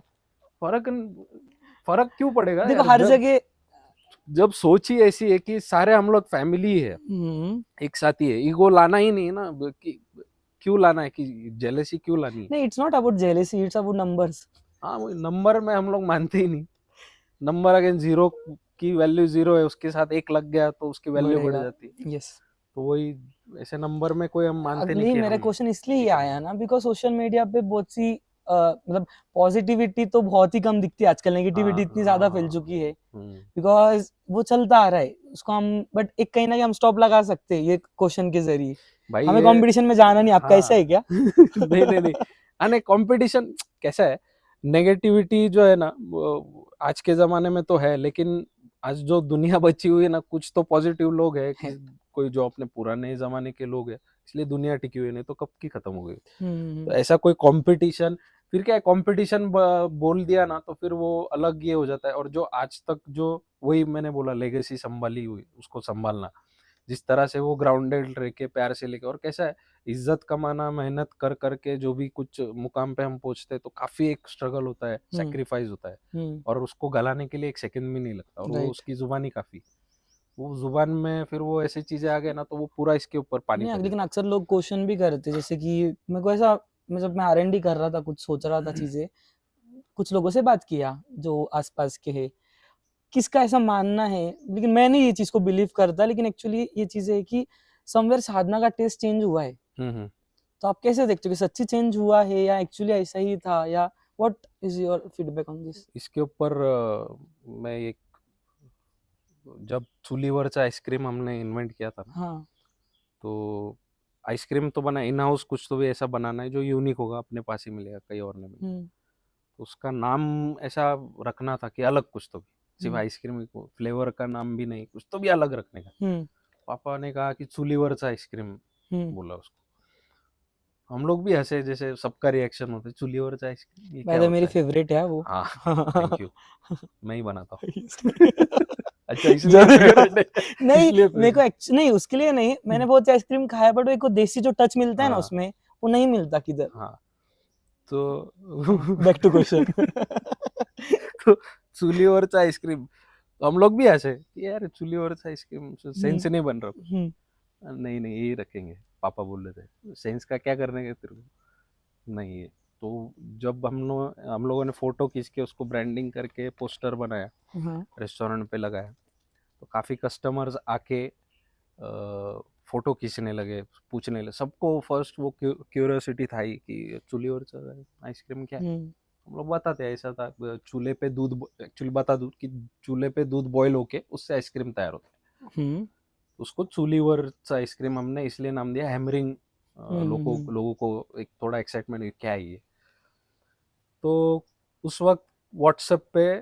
फर्क क्यों पड़ेगा, देखो हर जगह जब सोच ही ऐसी है कि सारे हम लोग फैमिली है, एक साथ ही है, ईगो लाना ही नहीं है ना, क्यों लाना है, कि जेलेसी क्यों लानी है? नहीं, it's not about jealousy, it's about numbers. हाँ, नंबर में हम लोग मानते ही नहीं। नंबर अगेन जीरो की वैल्यू 0 है, उसके साथ 1 लग गया तो उसकी वैल्यू बढ़ जाती है। यस, तो वही ऐसे नंबर में कोई हम मानते नहीं कि मेरा क्वेश्चन इसलिए ही आया ना, बिकॉज सोशल मीडिया पे बहुत सी मतलब पॉजिटिविटी तो बहुत ही कम दिखती है आजकल, नेगेटिविटी इतनी ज्यादा फैल चुकी है, बिकॉज वो चलता आ रहा है उसको हम, बट एक कहीं ना कहीं हम स्टॉप लगा सकते हैं ये क्वेश्चन के जरिए। भाई हमें कंपटीशन में जाना नहीं, आपका ऐसा है क्या? नहीं अने कंपटीशन कैसा है, नेगेटिविटी जो है ना, आज के जमाने में तो है, लेकिन आज जो दुनिया बची हुई है ना, कुछ तो पॉजिटिव लोग है, कोई जो अपने पुराने जमाने के लोग है, इसलिए दुनिया टिकी हुई, नहीं तो कब की खत्म हो गई। तो ऐसा कोई कंपटीशन, फिर क्या है, कंपटीशन बोल दिया ना तो फिर वो अलग ये हो जाता है। और जो आज तक जो, वही मैंने बोला, लेगेसी संभाली हुई, उसको संभालना, जिस तरह से वो ग्राउंडेड रह के प्यार से लेके, और कैसा है, इज्जत कमाना, मेहनत कर करके जो भी कुछ मुकाम पे हम पहुंचते हैं, तो काफी एक स्ट्रगल होता है, सैक्रिफाइस होता है, और उसको गलाने के लिए 1 सेकंड भी नहीं लगता, और वो उसकी जुबानी काफी, वो जुबान में फिर वो ऐसी चीजें आ गए ना, तो वो पूरा इसके ऊपर पानी। लेकिन अक्सर लोग क्वेश्चन भी करते, जैसे कि मेरे को ऐसा, जब मैं R&D कर रहा था, कुछ सोच रहा था चीजें, कुछ लोगों से बात किया जो आसपास के हैं, किसका ऐसा मानना है, लेकिन मैं नहीं ये चीज को बिलीव करता, लेकिन एक्चुअली ये चीज है कि समवेयर साधना का टेस्ट चेंज हुआ है। हम्म। तो आप कैसे देखते हो कि सच्ची चेंज हुआ है या एक्चुअली ऐसा ही था, या what is your feedback on this? इसके ऊपर मैं एक, जब चुलीवरचा आइसक्रीम हमने इन्वेंट किया था ना, हाँ। तो आइसक्रीम तो बना इन हाउस, कुछ तो भी ऐसा बनाना है जो यूनिक होगा, अपने पास ही मिलेगा, कहीं और नहीं मिलेगा। तो उसका नाम ऐसा रखना था कि अलग कुछ तो भी, सिर्फ आइसक्रीम को फ्लेवर का नाम भी नहीं, कुछ तो भी अलग रखने का। पापा ने कहा कि चुलीवरचा आइसक्रीम बोला उसको। हम लोग भी हंसे, जैसे सबका रिएक्शन होता है, चुलीवरचा आइसक्रीम ये क्या मेरी होता है? फेवरेट है वो। हाँ, थैंक यू, मैं ही बनाता हूँ। अच्छा, इसलिए जरूर। फेवरेट है, नहीं, इसलिए मेरे को favorite। नहीं, उसके लिए नहीं, मैंने बहुत सी आइसक्रीम खाया, बट एक देसी जो टच मिलता है ना हाँ उसमें, वो नहीं मिलता किधर। हाँ, तो बैक टू क्वेश्चन। तो चुलीवरचा आइसक्रीम, तो हम लोग भी ऐसे कि यार चुलीवरचा आइसक्रीम सेंस नहीं बन रहा कुछ। नहीं नहीं, यही रखेंगे, पापा बोल रहे थे, सेंस का क्या करने का तेरे को, नहीं है। तो जब हम लोगों ने फोटो खींच के उसको ब्रांडिंग करके पोस्टर बनाया, रेस्टोरेंट पे लगाया, तो काफ़ी कस्टमर्स आके फोटो खींचने लगे, पूछने लगे। सबको फर्स्ट वो क्यूरियोसिटी था ही कि चूल्हे आइसक्रीम क्या है। हम लोग बताते हैं ऐसा था, चूल्हे पे दूध, एक्चुअली बता दूं कि चूल्हे पे दूध बॉईल होके उससे आइसक्रीम तैयार होता है। उसको चूलीवरचा आइसक्रीम हमने इसलिए नाम दिया, हैमरिंग लोगों को एक थोड़ा एक्साइटमेंट, क्या है ये। तो उस वक्त व्हाट्सएप पे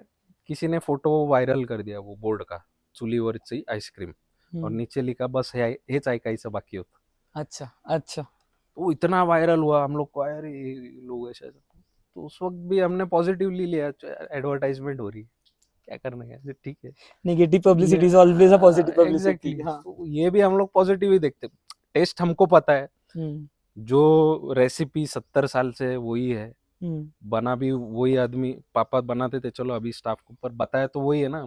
किसी ने फोटो वायरल कर दिया वो बोर्ड का, चुलीवरची आइसक्रीम, और नीचे लिखा बस हेच ऐकायचं बाकी होतं। अच्छा अच्छा। तो इतना वायरल हुआ, हम लोग को अरे ये लोग ऐसा ऐसा। तो उस वक्त भी हमने पॉजिटिवली लिया, एडवर्टाइजमेंट हो रही है, क्या करना है, ठीक है। Negative publicity is always a positive publicity. Exactly, तो ये भी हम लोग पॉजिटिव ही देखते। टेस्ट हमको पता है, जो रेसिपी 70 साल से वही है, बना भी वही आदमी, पापा बनाते थे, चलो अभी स्टाफ को पर बताया तो वही है ना,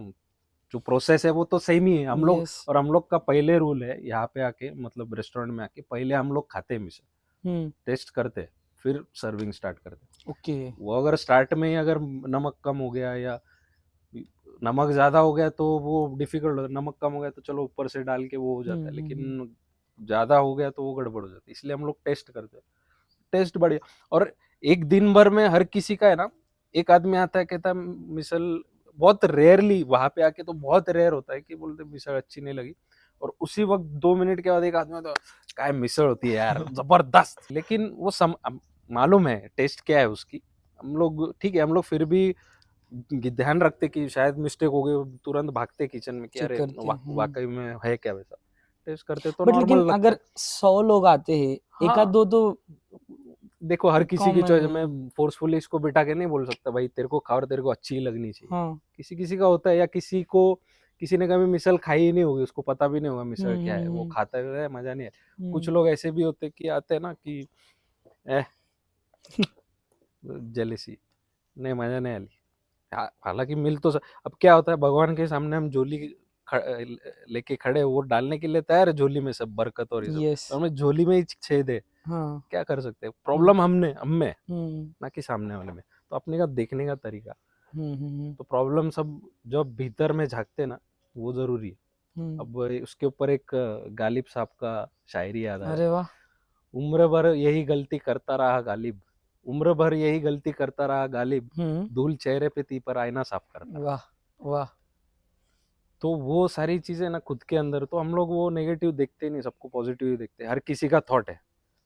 जो प्रोसेस है वो तो सेम ही है। हम लोग, और हम लोग का पहले रूल है यहाँ पे आके, मतलब रेस्टोरेंट में आके, पहले हम लोग खाते हैं मिसल, टेस्ट करते, फिर सर्विंग स्टार्ट करते। ओके। वो अगर स्टार्ट में ही अगर नमक कम हो गया या नमक ज्यादा हो गया तो वो डिफिकल्ट हो, नमक कम हो गया तो चलो ऊपर से डाल के वो हो जाता है, लेकिन ज्यादा हो गया तो वो गड़बड़ हो जाती है। इसलिए हम लोग टेस्ट करते हैं, टेस्ट बढ़िया। और एक दिन भर में हर किसी का है ना, एक आदमी आता है कहता है मिसल, बहुत रेयरली वहां पे आके तो बहुत रेयर होता है कि बोलते मिसल अच्छी नहीं लगी, और उसी वक्त 2 मिनट के बाद एक आदमी तो क्या मिसल होती है यार, जबरदस्त। लेकिन वो मालूम है टेस्ट क्या है उसकी। हम लोग ठीक है, हम लोग फिर भी ध्यान रखते कि शायद मिस्टेक हो गई, तुरंत भागते किचन में कि अरे वाकई में है क्या, वैसा टेस्ट करते तो बट लेकिन नॉर्मल लगता अगर है। 100 लोग आते हैं, एक आध दो तो देखो हर किसी की common चॉइस, है। मैं फोर्सफुली इसको बिठा के नहीं बोल सकता भाई तेरे को खा और तेरे को अच्छी ही लगनी चाहिए। हाँ। किसी किसी का होता है, या किसी ने कभी मिसल खाई ही नहीं होगी, उसको पता भी नहीं होगा मिसल क्या है, वो खाता है मजा नहीं है। कुछ लोग ऐसे भी होते कि आते हैं ना कि जेलेसी, नहीं मजा नहीं आली। हालांकि मिल तो अब क्या होता है, भगवान के सामने हम झोली लेके खड़े, वो डालने के लिए तैयार है झोली में सब बरकत और ये सब, यस। तो हमें झोली में ही छेद है, हाँ। क्या कर सकते हैं। प्रॉब्लम हम में, ना कि सामने वाले में। तो अपने का देखने का तरीका, तो प्रॉब्लम सब जब भीतर में झांकते ना, वो जरूरी है। अब उसके ऊपर एक गालिब साहब का शायरी याद आ अरे रहा है, वाह। उम्र भर यही गलती करता रहा गालिब, उम्र भर यही गलती करता रहा गालिब, धूल चेहरे पे थी पर आईना साफ करता रहा। वाह वाह। तो वो सारी चीजें ना खुद के अंदर, तो हम लोग वो नेगेटिव देखते नहीं, सबको पॉजिटिव ही देखते हैं। हर किसी का थॉट है,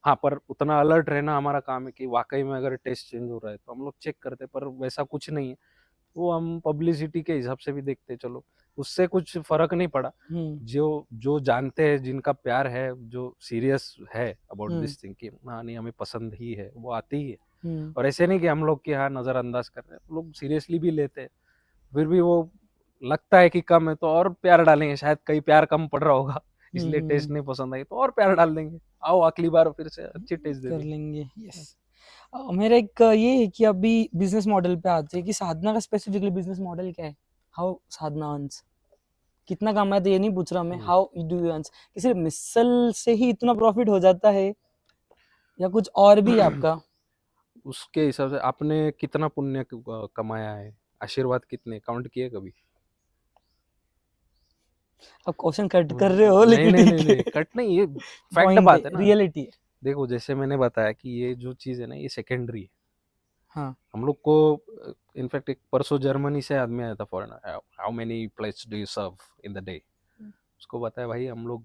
हाँ, पर उतना अलर्ट रहना हमारा काम है कि वाकई में अगर टेस्ट चेंज हो रहा है तो हम लोग चेक करते हैं, पर वैसा कुछ नहीं है। वो हम पब्लिसिटी के हिसाब से भी देखते हैं, चलो उससे कुछ फर्क नहीं पड़ा। जो जो जानते हैं, जिनका प्यार है, जो सीरियस है अबाउट दिस थिंग कि हाँ नहीं हमें पसंद ही है, वो आती ही है। और ऐसे नहीं कि हम लोग की हाँ नजरअंदाज कर रहे हैं, लोग सीरियसली भी लेते हैं। फिर भी वो लगता है कि कम है तो और प्यार डालेंगे, शायद कहीं प्यार कम पड़ रहा होगा इसलिए टेस्ट नहीं पसंद आई, तो और प्यार डाल देंगे, आओ अगली बार फिर से अच्छी टेस्ट दे कर देंगे। लेंगे। यस। मेरा एक ये है कि अभी बिजनेस मॉडल पे आते हैं कि साधना का स्पेसिफिकली बिजनेस मॉडल क्या है, हाउ साधना अर्न्स, कितना कमाते ये नहीं पूछ रहा मैं, हाउ डू यू अर्न्स, कि सिर्फ मिसल से ही इतना प्रॉफिट हो जाता है या कुछ और भी है आपका? उसके हिसाब से आपने कितना पुण्य कमाया है, आशीर्वाद कितने काउंट किए कभी? आप क्वेश्चन कट कर रहे हो नहीं लेकिन नहीं ठीक नहीं है, कट नहीं, ये फैक्ट पॉइंट बात है ना। रियलिटी है। देखो जैसे मैंने बताया कि ये जो चीज है ना ये सेकेंडरी है। हाँ। हम लोग को इनफैक्ट एक परसों जर्मनी से आदमी आया था foreigner, how many plates do you serve in the day. उसको बताया भाई हम लोग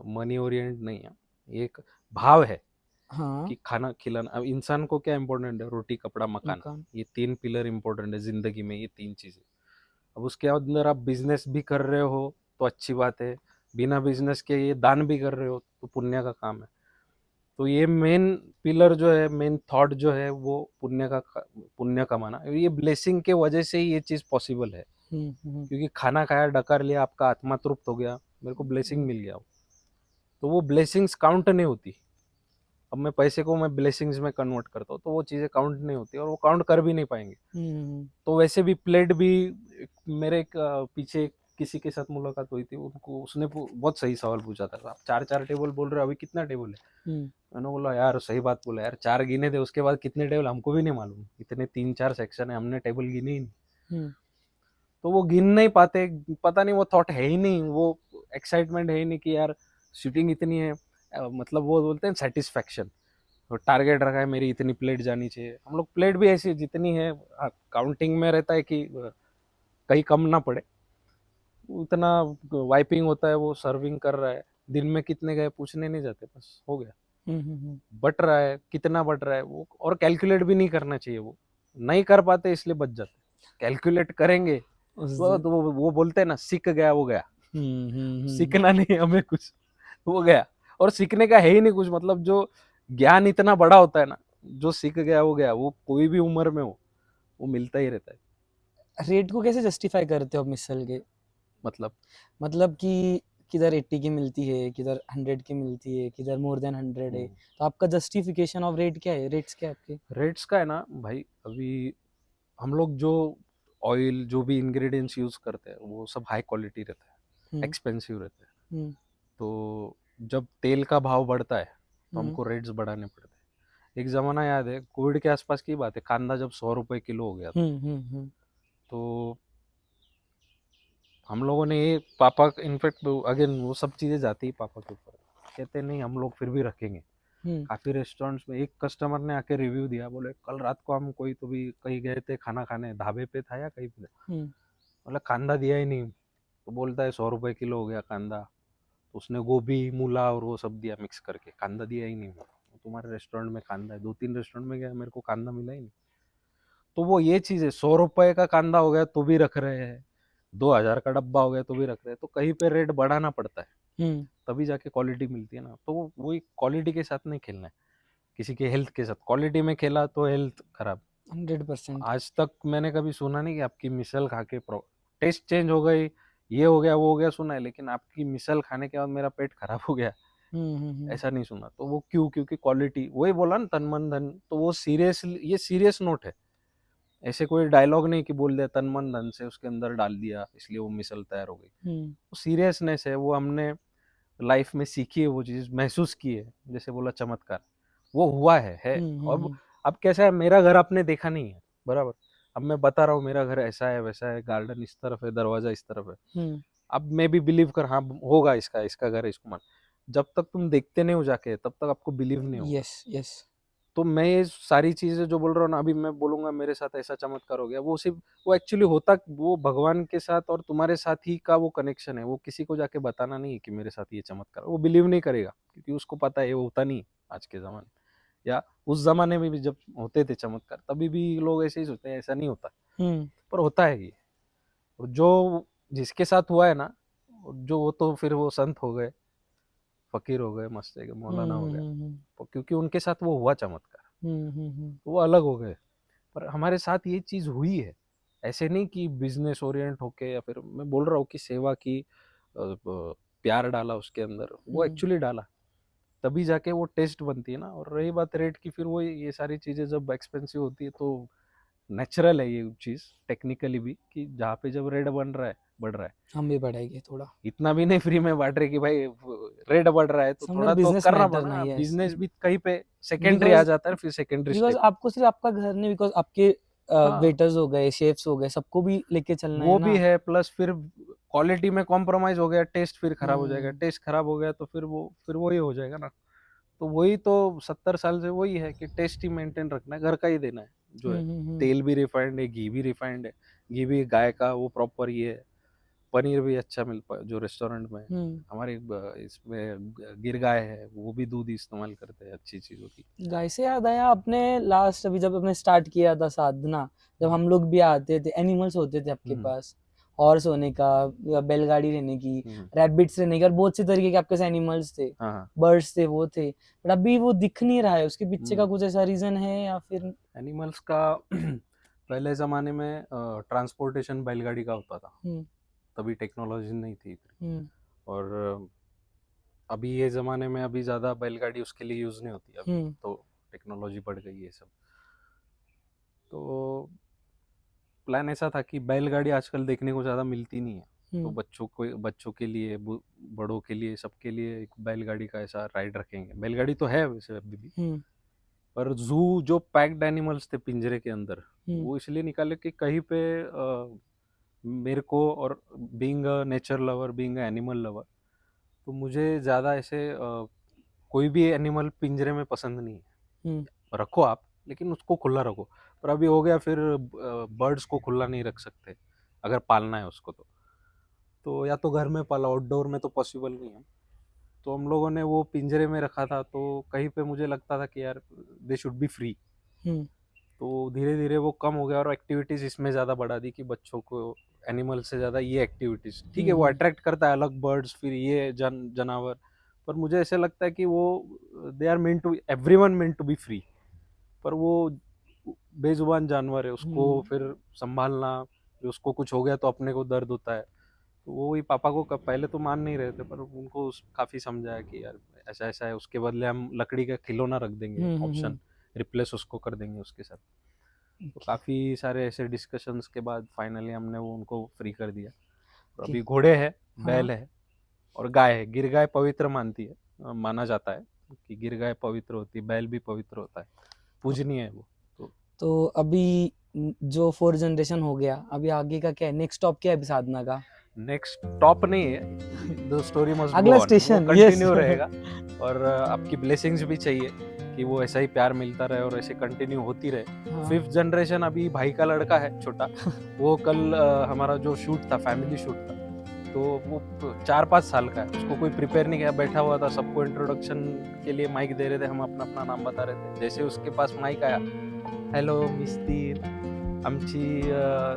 मनी ओरिएंट नहीं है, ये एक भाव है हाँ। कि खाना खिलाना। अब इंसान को क्या इंपॉर्टेंट है, रोटी कपड़ा मकान, मकान। ये 3 पिलर इंपॉर्टेंट है जिंदगी में, ये 3 चीजें। अब उसके अंदर आप बिजनेस भी कर रहे हो तो अच्छी बात है, बिना बिजनेस के ये दान भी कर रहे हो तो पुण्य का काम है। तो ये मेन पिलर जो है, मेन थॉट जो है वो पुण्य कमाना, ये ब्लेसिंग के वजह से ही ये चीज पॉसिबल है। क्योंकि खाना खाया डकार लिया, आपका आत्मा तृप्त हो गया, मेरे को ब्लेसिंग मिल गया, तो वो ब्लेसिंग्स काउंट नहीं होती। अब मैं पैसे को मैं ब्लेसिंग्स में कन्वर्ट करता हूँ तो वो चीज़ें काउंट नहीं होती और वो काउंट कर भी नहीं पाएंगे। तो वैसे भी प्लेट भी मेरे पीछे किसी के साथ मुलाकात हुई थी, उनको उसने बहुत सही सवाल पूछा था, आप 4 टेबल बोल रहे हो, अभी कितना टेबल है। मैंने बोला यार सही बात बोला यार, 4 गिने थे, उसके बाद कितने टेबल हमको भी नहीं मालूम, इतने 3-4 सेक्शन है, हमने टेबल गिने ही नहीं। तो वो गिन नहीं पाते, पता नहीं वो थॉट है ही नहीं, वो एक्साइटमेंट है ही नहीं कि यार शूटिंग इतनी है, मतलब वो बोलते हैं सेटिस्फैक्शन, तो टारगेट रखा है मेरी इतनी प्लेट जानी चाहिए। हम लोग प्लेट भी ऐसी जितनी है काउंटिंग में रहता है कि कहीं कम ना पड़े, उतना वाइपिंग होता है, वो सर्विंग कर रहा है, दिन में कितने गए पूछने नहीं जाते, बस हो गया। बट रहा है कितना बट रहा है वो, और कैलकुलेट भी नहीं करना चाहिए, वो नहीं कर पाते इसलिए बच जाते। कैलकुलेट करेंगे तो वो बोलते हैं ना, सीख गया वो गया। सीखना नहीं हमें कुछ, वो गया। और सीखने का है ही नहीं कुछ, मतलब जो ज्ञान इतना बड़ा होता है ना, जो सीख गया वो गया, वो कोई भी उम्र में हो वो मिलता ही रहता है। रेट को कैसे जस्टिफाई करते हो आप मिसल के? मतलब कि किधर 80 की मिलती है, किधर 100 की मिलती है, किधर मोर देन 100 है, तो आपका जस्टिफिकेशन ऑफ रेट क्या है? रेट्स क्या है आपके? रेट्स का है ना भाई, अभी हम लोग जो ऑयल जो भी इंग्रेडिएंट्स यूज करते हैं वो सब हाई क्वालिटी रहता है, एक्सपेंसिव रहता है। तो जब तेल का भाव बढ़ता है तो हमको रेट्स बढ़ाने पड़ते हैं। एक जमाना याद है, कोविड के आसपास की बात है, कांदा जब 100 रुपए किलो हो गया था, तो हम लोगों ने ये पापा, इनफैक्ट अगेन वो सब चीजें जाती है पापा के ऊपर, कहते नहीं हम लोग फिर भी रखेंगे। काफी रेस्टोरेंट्स में एक कस्टमर ने आके रिव्यू दिया, बोले कल रात को हम कोई तो भी कहीं गए थे खाना खाने, ढाबे पे था या कहीं पे, बोला कांदा दिया ही नहीं। तो बोलता है 100 रुपए किलो हो गया कांदा, तो उसने गोभी मूला और वो सब दिया मिक्स करके, कांदा दिया ही नहीं। तुम्हारे रेस्टोरेंट में कांदा है, 2-3 रेस्टोरेंट में गया, मेरे को कांदा मिला ही नहीं। तो वो ये चीज है, 100 रुपए का कांदा हो गया तो भी रख रहे हैं, 2000 का डब्बा हो गया तो भी रख रहे हैं, तो कहीं पे रेट बढ़ाना पड़ता है, तभी जाके क्वालिटी मिलती है ना। तो वही क्वालिटी के साथ नहीं खेलना है, किसी के हेल्थ के साथ। क्वालिटी में खेला तो हेल्थ खराब। 100%। आज तक मैंने कभी सुना नहीं कि आपकी मिसल खा के टेस्ट चेंज हो गई, ये हो गया वो हो गया, सुना है, लेकिन आपकी मिसल खाने के बाद मेरा पेट खराब हो गया, ऐसा नहीं सुना। तो वो क्यों? क्योंकि क्वालिटी, वही बोला ना, तन मन धन, तो वो सीरियस, ये सीरियस नोट है। ऐसे कोई डायलॉग नहीं कि बोल दिया तन मन धन से उसके अंदर डाल दिया इसलिए वो मिसल तैयार हो गई। वो सीरियसनेस है, वो हमने लाइफ में सीखी है, वो चीज महसूस की है। जैसे बोला चमत्कार, वो हुआ है। और अब कैसा है, मेरा घर आपने देखा नहीं है बराबर, अब मैं बता रहा हूँ मेरा घर ऐसा है वैसा है, गार्डन इस तरफ है, दरवाजा इस तरफ है, अब मैं भी बिलीव कर, हाँ होगा इसका घर है, इसको मान। जब तक तुम देखते नहीं हो जाके तब तक आपको बिलीव नहीं होगा। यस। तो मैं ये सारी चीजें जो बोल रहा हूँ ना, अभी मैं बोलूंगा मेरे साथ ऐसा चमत्कार हो गया, वो सिर्फ वो एक्चुअली होता, वो भगवान के साथ और तुम्हारे साथ ही का वो कनेक्शन है। वो किसी को जाके बताना नहीं है कि मेरे साथ ये चमत्कार, वो बिलीव नहीं करेगा, क्योंकि उसको पता है वो होता नहीं आज के जमाने, या उस जमाने में भी जब होते थे चमत्कार तभी भी लोग ऐसे ही सोचते हैं ऐसा नहीं होता, पर होता है ये। और जो जिसके साथ हुआ है ना, जो वो तो फिर वो संत हो गए, फकीर हो गए, मस्त है मौलाना हो गया, क्योंकि उनके साथ वो हुआ चमत्कार, वो अलग हो गए। पर हमारे साथ ये चीज हुई है, ऐसे नहीं कि बिजनेस ओरिएंट होके, या फिर मैं बोल रहा हूँ कि सेवा की, प्यार डाला उसके अंदर, वो एक्चुअली डाला, तभी जाके वो टेस्ट बनती है ना। और रही बात रेट की, फिर वो ये सारी चीजें जब एक्सपेंसिव होती है तो नेचुरल है ये चीज टेक्निकली भी, कि जहाँ पे जब रेट बन रहा है बढ़ रहा है, हम भी बढ़ाएंगे थोड़ा, इतना भी नहीं फ्री में बांट रहे कि भाई रेट बढ़ रहा है तो थोड़ा तो करना पड़ना। बिजनेस भी कहीं पे सेकेंडरी आ जाता है, फिर सेकेंडरी बिकॉज आपको सिर्फ आपका घर नहीं, बिकॉज आपके वेटर्स हो गए, शेफ्स हो गए, सबको भी लेके चलना है वो ना। भी है, प्लस फिर क्वालिटी में कॉम्प्रोमाइज हो गया, टेस्ट फिर खराब हो जाएगा, हम्म। टेस्ट खराब हो गया तो फिर वही हो जाएगा ना। तो वही तो 70 साल से वही है कि टेस्ट ही मेंटेन रखना है, घर का ही देना है जो है। तेल भी रिफाइंड है, घी भी रिफाइंड है, घी भी गाय का वो प्रॉपर ये है, पनीर भी अच्छा मिलता है जो रेस्टोरेंट में है। हमारे इसमें गिर गाय है, वो भी दूध इस्तेमाल करते हैं अच्छी चीजों की। गाय से याद आया, अपने लास्ट अभी जब अपने स्टार्ट किया था साधना, जब हम लोग भी आते थे, एनिमल्स होते थे आपके पास, हॉर्स होने का या बैलगाड़ी रहने की, रैबिट्स रहने की, और बहुत से तरीके के आपके पास एनिमल्स थे, बर्ड्स थे, वो थे, बट अभी वो दिख नहीं रहा है। उसके पीछे का कुछ ऐसा रीजन है या फिर? एनिमल्स का पहले जमाने में ट्रांसपोर्टेशन बैलगाड़ी का होता था, तभी टेक्नोलॉजी नहीं थी इतनी। और अभी ये जमाने में अभी ज्यादा बैलगाड़ी उसके लिए यूज नहीं होती, अभी तो टेक्नोलॉजी बढ़ गई है सब। तो प्लान ऐसा था कि बैलगाड़ी आजकल देखने को ज्यादा मिलती नहीं है, तो बच्चों के लिए, बड़ों के लिए, सबके लिए एक बैलगाड़ी का ऐसा राइड रखेंगे। बैलगाड़ी तो है वैसे अभी भी, पर जू जो पैक्ड एनिमल्स थे पिंजरे के अंदर, वो इसलिए निकाले कि कहीं पे मेरे को, और being a nature lover, being a animal lover, तो मुझे ज़्यादा ऐसे कोई भी एनिमल पिंजरे में पसंद नहीं है। रखो आप, लेकिन उसको खुला रखो। पर अभी हो गया, फिर बर्ड्स को खुला नहीं रख सकते अगर पालना है उसको, तो या तो घर में पाला, आउटडोर में तो पॉसिबल नहीं है। तो हम लोगों ने वो पिंजरे में रखा था, तो कहीं पे मुझे लगता था कि यार दे शुड बी फ्री। तो धीरे धीरे वो कम हो गया और एक्टिविटीज इसमें ज़्यादा बढ़ा दी कि बच्चों को एनिमल से ज़्यादा ये एक्टिविटीज, ठीक है वो अट्रैक्ट करता है, अलग बर्ड्स, फिर ये जानवर, पर मुझे ऐसे लगता है कि वो they are meant to, everyone meant to be free. पर वो बेजुबान जानवर है, उसको फिर संभालना, फिर उसको कुछ हो गया तो अपने को दर्द होता है। तो वो ही पापा को पहले तो मान नहीं रहे थे, पर उनको काफ़ी समझाया कि यार ऐसा ऐसा है, उसके बदले हम लकड़ी का खिलौना रख देंगे, ऑप्शन रिप्लेस उसको कर देंगे उसके साथ। तो काफ़ी सारे ऐसे डिस्कशंस के बाद फाइनली हमने वो उनको फ्री कर दिया। और अभी घोड़े है, बैल है और गाय है। गिर गाय पवित्र माना जाता है कि गिर गाय पवित्र होती है, बैल भी पवित्र होता है, पूजनीय है वो। तो अभी जो 4 जनरेशन हो गया, अभी आगे का क्या है, नेक्स्ट स्टॉप क्या है अभी साधना का? नेक्स्ट स्टॉप नहीं है, द स्टोरी मस्ट अगला स्टेशन कंटिन्यू रहेगा। और आपकी ब्लेसिंग्स भी चाहिए कि वो ऐसा ही प्यार मिलता रहे और ऐसे कंटिन्यू होती रहे। 5th जनरेशन अभी भाई का लड़का है छोटा, वो कल हमारा जो शूट था, फैमिली शूट था, तो वो 4-5 साल का है, उसको कोई प्रिपेयर नहीं किया, बैठा हुआ था, सबको इंट्रोडक्शन के लिए माइक दे रहे थे, हम अपना अपना नाम बता रहे थे। जैसे उसके पास माइक आया, हॅलो मिस्टर, आमची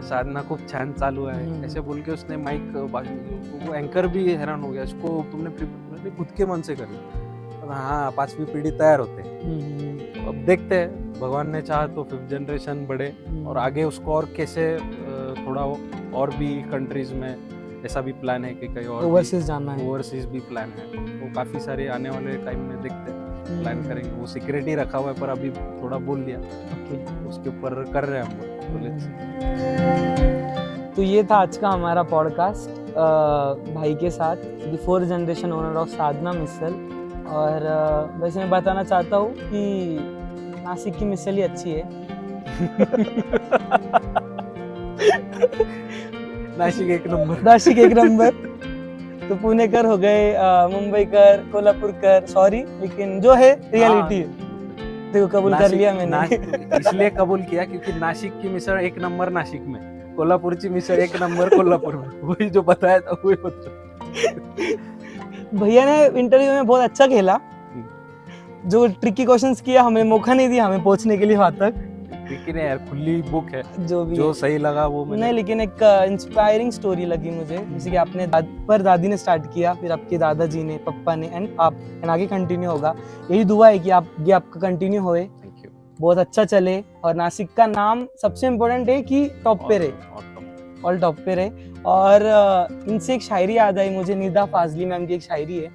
साधना खूप छान चालू है, ऐसे बोल के उसने माइक वो एंकर भी हैरान हो गया, इसको तुमने खुद के मन से कर लिया। हाँ, 5वीं पीढ़ी तैयार होते हैं। अब देखते हैं, भगवान ने चाहा तो 5th जनरेशन बढ़े और आगे उसको और कैसे थोड़ा और भी कंट्रीज में ऐसा भी प्लान है कि कहीं और ओवरसीज जाना है, ओवरसीज भी प्लान है। तो काफ़ी सारे आने वाले टाइम में देखते हैं, प्लान करेंगे। वो सीक्रेट ही रखा हुआ है, पर अभी थोड़ा बोल दिया, उसके ऊपर कर रहे हैं हम लोग। तो ये था आज का हमारा पॉडकास्ट भाई के साथ, the 4th generation owner of Sadhana Misal. और वैसे मैं बताना चाहता हूँ कि नासिक की मिसल ही अच्छी है। नाशिक एक नंबर, नाशिक एक नंबर। तो पुणेकर हो गए, मुंबईकर, कोल्हापुरकर, सॉरी, लेकिन जो है रियलिटी है, देखो कबूल कर लिया मैंने। इसलिए कबूल किया क्योंकि नाशिक की मिसळ एक नंबर नाशिक में, कोल्हापुरची मिसळ एक नंबर कोल्हापुर में, वही जो बताया था वही बता। भैया ने इंटरव्यू में बहुत अच्छा खेला, जो ट्रिकी क्वेश्चंस किया, हमें मौका नहीं दिया हमें पहुंचने के लिए वहां तक। लेकिन यार खुली बुक है, जो भी जो सही लगा वो नहीं, लेकिन एक इंस्पायरिंग स्टोरी लगी मुझे, जैसे कि आपने दादी ने स्टार्ट किया, फिर आपके दादाजी ने, पप्पा ने, एंड आगे कंटिन्यू होगा। यही दुआ है कि ये आपका कंटिन्यू होए, बहुत अच्छा चले, और नासिक का नाम सबसे इम्पोर्टेंट है कि टॉप पे रहे, ऑल टॉप पे रहे। और इनसे एक शायरी याद आई मुझे, निदा फाजली मैम की एक शायरी है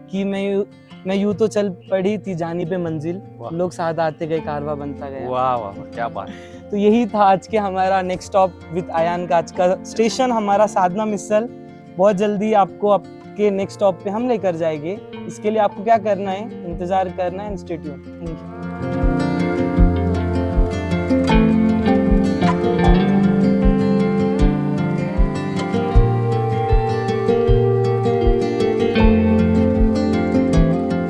कि मैं यूं तो चल पड़ी थी जानी पे मंजिल, लोग साथ आते गए कारवा बनता गया। वाह वाह, क्या बात। तो यही था आज के हमारा नेक्स्ट स्टॉप विद आयान का। आज का स्टेशन हमारा साधना मिसल। बहुत जल्दी आपको आपके नेक्स्ट स्टॉप पे हम लेकर जाएंगे। इसके लिए आपको क्या करना है, इंतजार करना है, स्टे ट्यून्ड। Thank you.